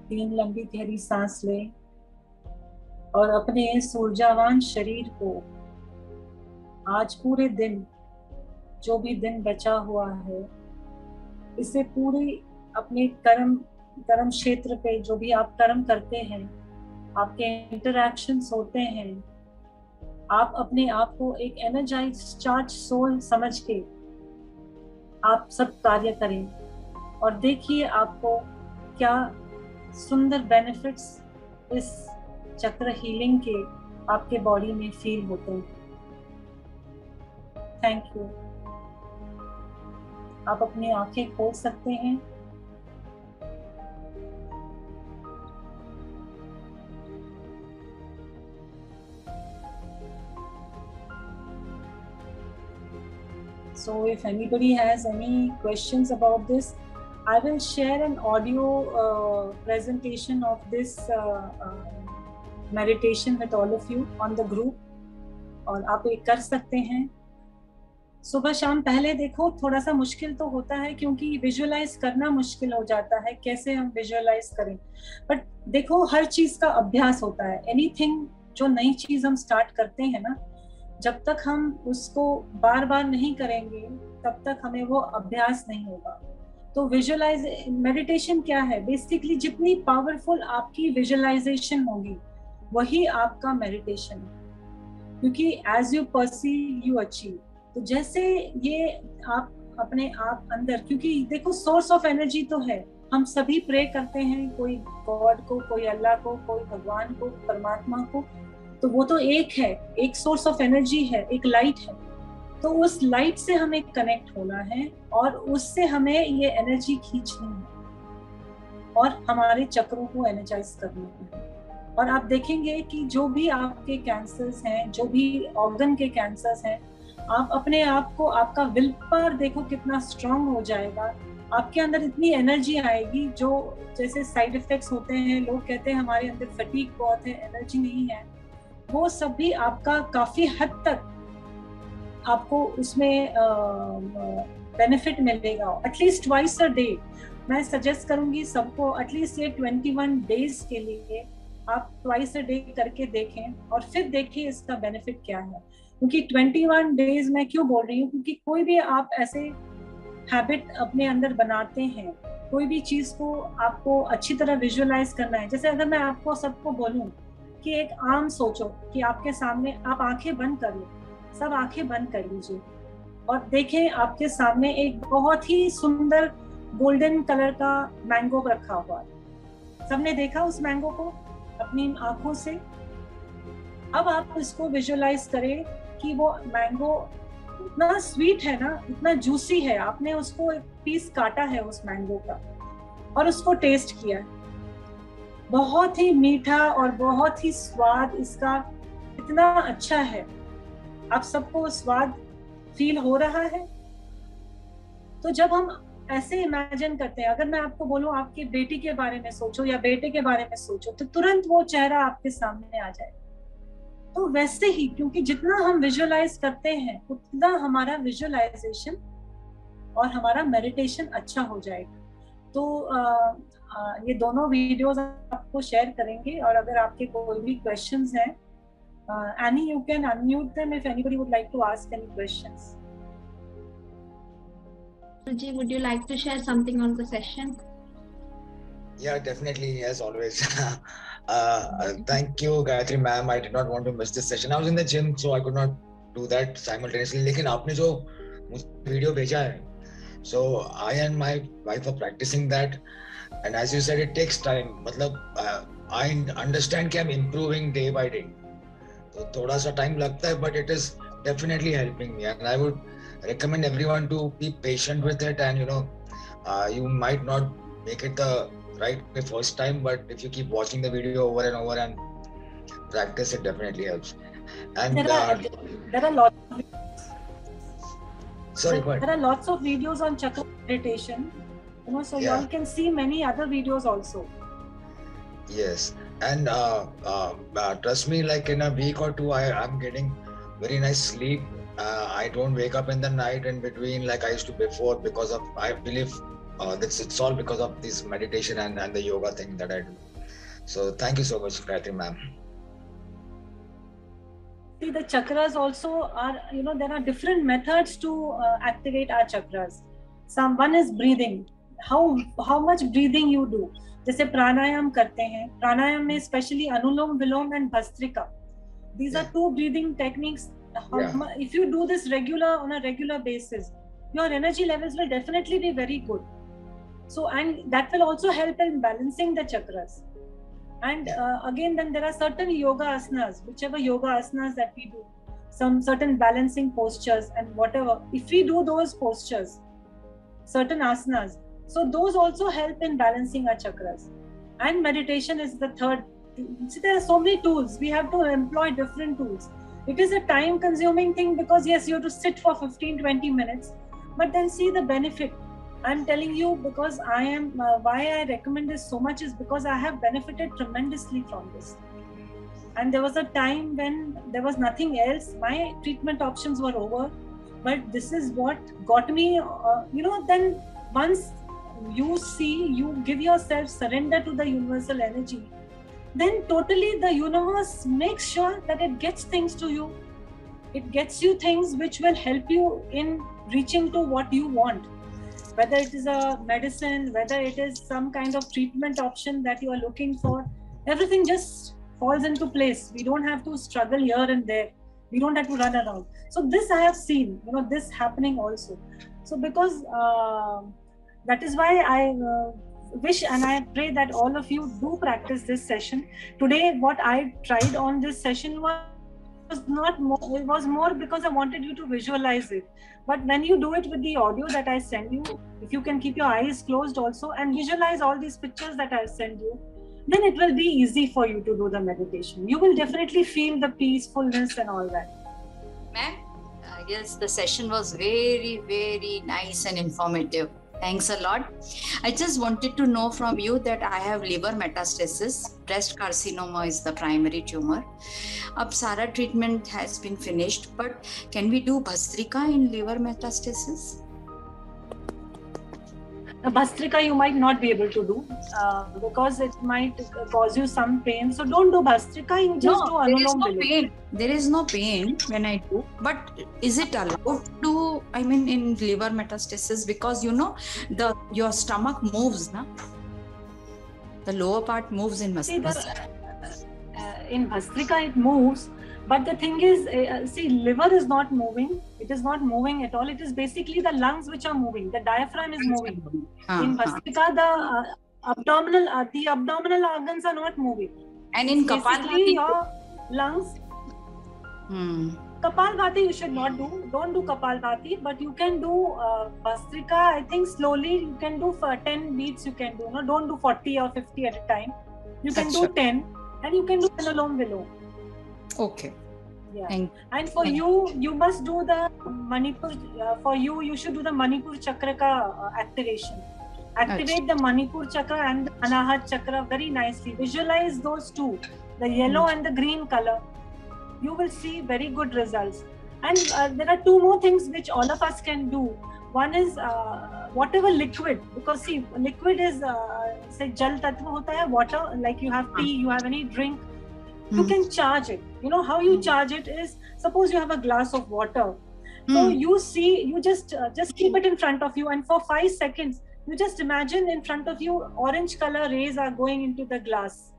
तीन लंबी गहरी सांस ले और अपने इस ऊर्जावान शरीर को आज पूरे दिन, जो भी दिन बचा हुआ है, इसे पूरी अपने कर्म क्षेत्र पे जो भी आप कर्म करते हैं, आपके इंटरैक्शंस होते हैं, आप अपने आप को एक एनर्जाइज चार्ज सोल समझ के आप सब कार्य करें और देखिए आपको क्या सुंदर बेनिफिट्स इस चक्र हीलिंग के आपके बॉडी में फील होते हैं। Thank you. आप अपनी आंखें खोल सकते हैं। So if anybody has any questions about this, I will share an audio presentation of this meditation with all of you on the group और आप ये कर सकते हैं। सुबह शाम पहले देखो थोड़ा सा मुश्किल तो होता है क्योंकि विजुअलाइज करना मुश्किल हो जाता है, कैसे हम विजुअलाइज करें। बट देखो हर चीज का अभ्यास होता है। एनीथिंग जो नई चीज हम स्टार्ट करते हैं ना, जब तक हम उसको बार बार नहीं करेंगे तब तक हमें वो अभ्यास नहीं होगा। तो विजुअलाइज मेडिटेशन क्या है? बेसिकली जितनी पावरफुल आपकी विजुअलाइजेशन होगी वही आपका मेडिटेशन है, क्योंकि as you perceive you achieve. तो जैसे ये आप अपने आप अंदर, क्योंकि देखो सोर्स ऑफ एनर्जी तो है, हम सभी प्रे करते हैं, कोई गॉड को, कोई अल्लाह को, कोई भगवान को, परमात्मा को, तो वो तो एक है, एक सोर्स ऑफ एनर्जी है, एक लाइट है। तो उस लाइट से हमें कनेक्ट होना है और उससे हमें ये एनर्जी खींचनी है और हमारे चक्रों को एनर्जाइज करना है। और आप देखेंगे कि जो भी आपके कैंसर्स हैं, जो भी ऑर्गन के कैंसर्स हैं, आप अपने आप को, आपका विल पावर देखो कितना स्ट्रांग हो जाएगा, आपके अंदर इतनी एनर्जी आएगी। जो जैसे साइड इफेक्ट्स होते हैं, लोग कहते हैं हमारे अंदर फटीग बहुत है, एनर्जी नहीं है, वो सब भी आपका काफी हद तक आपको उसमें बेनिफिट मिलेगा। एटलीस्ट ट्वाइस अ डे मैं सजेस्ट करूंगी सबको, एटलीस्ट ये 21 डेज के लिए आप ट्वाइस अ डे करके देखें और फिर देखिए इसका बेनिफिट क्या है। क्योंकि 21 डेज मैं क्यों बोल रही हूँ, क्योंकि कोई भी आप ऐसे हैबिट अपने अंदर बनाते हैं, कोई भी चीज को आपको अच्छी तरह विजुअलाइज करना है। जैसे अगर मैं आपको सबको बोलूं कि एक आम सोचो कि आपके सामने, आप आंखें बंद कर लो, सब आंखें बंद कर लीजिए और देखें आपके सामने एक बहुत ही सुंदर गोल्डन कलर का मैंगो रखा हुआ है। सबने देखा उस मैंगो को अपनी आंखों से? अब आप इसको विजुअलाइज करें कि वो मैंगो इतना स्वीट है ना, इतना जूसी है। आपने उसको एक पीस काटा है उस मैंगो का और उसको टेस्ट किया, बहुत ही मीठा और बहुत ही स्वाद इसका इतना अच्छा है। आप सबको स्वाद फील हो रहा है? तो जब हम ऐसे इमेजिन करते हैं, अगर मैं आपको बोलूं आपकी बेटी के बारे में सोचो या बेटे के बारे में सोचो, तो तुरंत वो चेहरा आपके सामने आ जाए। तो वैसे ही, क्योंकि जितना हम विजुअलाइज करते हैं उतना हमारा विजुअलाइजेशन और हमारा मेडिटेशन अच्छा हो जाएगा। तो ये दोनों वीडियोस आपको शेयर करेंगे और अगर आपके कोई भी क्वेश्चंस हैं, Annie, you can unmute them if anybody would like to ask any questions. Ji, would you like to share something on the session? Yeah, definitely, as always. Thank you, Gayatri ma'am. I did not want to miss this session. I was in the gym, so I could not do that simultaneously. लेकिन आपने जो मुझे video भेजा है, so I and my wife are practicing that, and as you said, it takes time. मतलब I understand कि I'm improving day by day. तो थोड़ा सा टाइम लगता है, but it is definitely helping me, and I would recommend everyone to be patient with it. And you might not make it the right the first time, but if you keep watching the video over and over and practice, it definitely helps. And there are lots. Sorry, there are lots of videos on chakra meditation, so you all can see many other videos also. Yes, and trust me, like in a week or two, I'm getting very nice sleep. I don't wake up in the night in between like I used to before, because of, I believe it's all because of this meditation and the yoga thing that I do. So thank you so much, Gayatri ma'am. See, the chakras also are, there are different methods to activate our chakras. One is breathing. How much breathing you do. जैसे प्राणायाम करते हैं, प्राणायाम में specially anulom vilom and bhastrika, these are two breathing techniques. If you do this on a regular basis, your energy levels will definitely be very good. So, and that will also help in balancing the chakras. And again, then there are certain yoga asanas, whichever yoga asanas that we do, some certain balancing postures and whatever. If we do those postures, certain asanas, so those also help in balancing our chakras. And meditation is the third. See, there are so many tools. We have to employ different tools. It is a time consuming thing because yes, you have to sit for 15-20 minutes, but then see the benefit. I'm telling you, because I am, why I recommend this so much is because I have benefited tremendously from this. And there was a time when there was nothing else. My treatment options were over, but this is what got me, then once you see, you give yourself surrender to the universal energy, then totally the universe makes sure that it gets things to you. It gets you things which will help you in reaching to what you want. Whether it is a medicine, whether it is some kind of treatment option that you are looking for, everything just falls into place. We don't have to struggle here and there. We don't have to run around. So this I have seen, this happening also. So because that is why I wish and I pray that all of you do practice this session. Today, what I tried on this session was not more, it was more because I wanted you to visualize it. But when you do it with the audio that I send you, if you can keep your eyes closed also and visualize all these pictures that I send you, then it will be easy for you to do the meditation. You will definitely feel the peacefulness and all that. Ma'am, yes, the session was very, very nice and informative. Thanks a lot. I just wanted to know from you that I have liver metastasis. Breast carcinoma is the primary tumor. Ab Sara treatment has been finished, but can we do Bhastrika in liver metastasis? Bhastrika you might not be able to do because it might cause you some pain. So don't do Bhastrika, you just do Anulom Vilom. There is no pain when I do, but is it allowed to, in liver metastasis? Because your stomach moves, na? The lower part moves in muscles. in Bhastrika it moves, but the thing is, see, liver is not moving. It is not moving at all. It is basically the lungs which are moving. The diaphragm is moving. In Bhastrika, the abdominal organs are not moving. And in Kapalbhati, your lungs. Kapalbhati you should not do. Don't do Kapalbhati, but you can do Bhastrika. I think slowly you can do for 10 beats. You can do. No, don't do 40 or 50 at a time. You can do 10, and you can do Anulom Vilom. Okay. Yeah. And for you must do the Manipur. For you should do the Manipur Chakra ka activation. Activate the Manipur Chakra and the Anahat Chakra very nicely. Visualize those two, the yellow and the green color. You will see very good results. And there are two more things which all of us can do. One is whatever liquid, because see, liquid is say Jal Tattva hota hai, water, like you have tea, you have any drink, you can charge it. You know how you charge it is, suppose you have a glass of water. So you see, you just keep it in front of you, and for 5 seconds, you just imagine in front of you, orange color rays are going into the glass.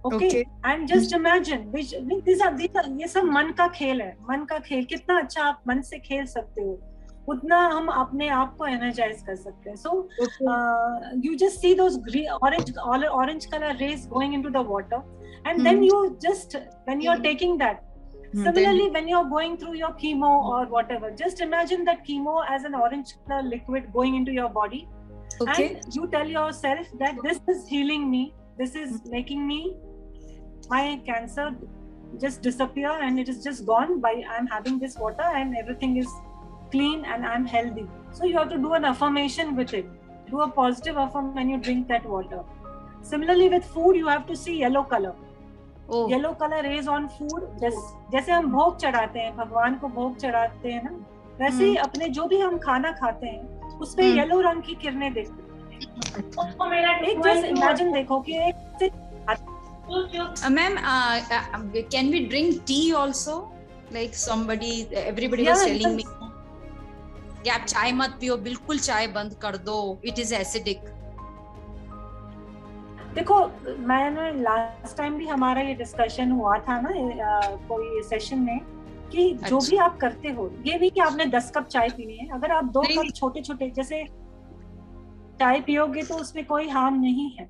Okay. And just imagine, these are ये सब मन का खेल है, मन का खेल. कितना अच्छा आप मन से खेल सकते हो, उतना हम अपने आप को energize कर सकते हैं. So you just see those orange color rays going into the water, and then you just, when you're taking that, similarly when you're going through your chemo or whatever, just imagine that chemo as an orange color liquid going into your body, and you tell yourself that this is healing me, this is making me, my cancer just disappear, and it is just gone by I'm having this water, and everything is clean and I'm healthy. So you have to do an affirmation with it. Do a positive affirmation when you drink that water. Similarly with food, you have to see yellow color. Yellow color rays on food. जैसे हम भोग चढ़ाते हैं, भगवान को भोग चढ़ाते हैं ना, वैसे ही अपने जो भी हम खाना खाते हैं, उस पे येलो रंग की किरणें देखते हैं. एक जस्ट इमेजिन देखो कि एक Ma'am, can we drink tea also? Like everybody was telling me, कि आप चाय मत पियो, बिल्कुल चाय बंद कर दो, it is acidic. देखो, मैंने लास्ट टाइम भी हमारा ये डिस्कशन हुआ था ना कोई सेशन में, कि जो भी आप करते हो, ये नहीं कि आपने 10 कप चाय पीनी है. अगर आप 2 कप छोटे-छोटे जैसे चाय पियोगे तो उसमें कोई हार्म नहीं है.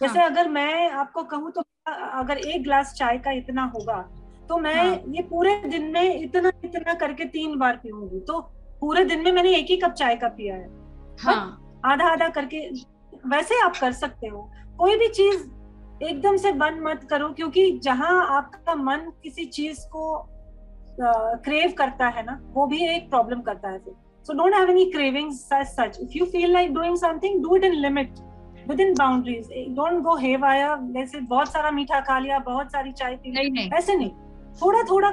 जैसे अगर मैं आपको कहूँ तो अगर 1 ग्लास चाय का इतना होगा, तो मैं ये पूरे दिन में इतना करके 3 बार पीऊंगी, तो पूरे दिन में मैंने 1 ही कप चाय का पिया है. आधा करके वैसे आप कर सकते हो. कोई भी चीज एकदम से बंद मत करो, क्योंकि जहां आपका मन किसी चीज को क्रेव करता है ना, वो भी एक प्रॉब्लम करता है फिर. So don't have any cravings as such. If you feel like doing something, do it in limit, within boundaries. Don't go haywire. जैसे बहुत सारा मीठा खा लिया, बहुत सारी चाय पी ली, ऐसे नहीं. थोड़ा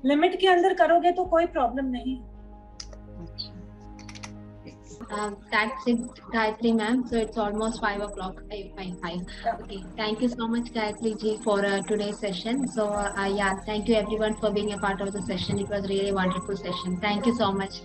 लिमिट के अंदर करोगे तो कोई प्रॉब्लम नहीं. That's it, Gayatri ma'am. So it's almost 5 o'clock. 5. Okay. Thank you so much, Gayatri ji, for today's session. So thank you everyone for being a part of the session. It was really a wonderful session. Thank you so much.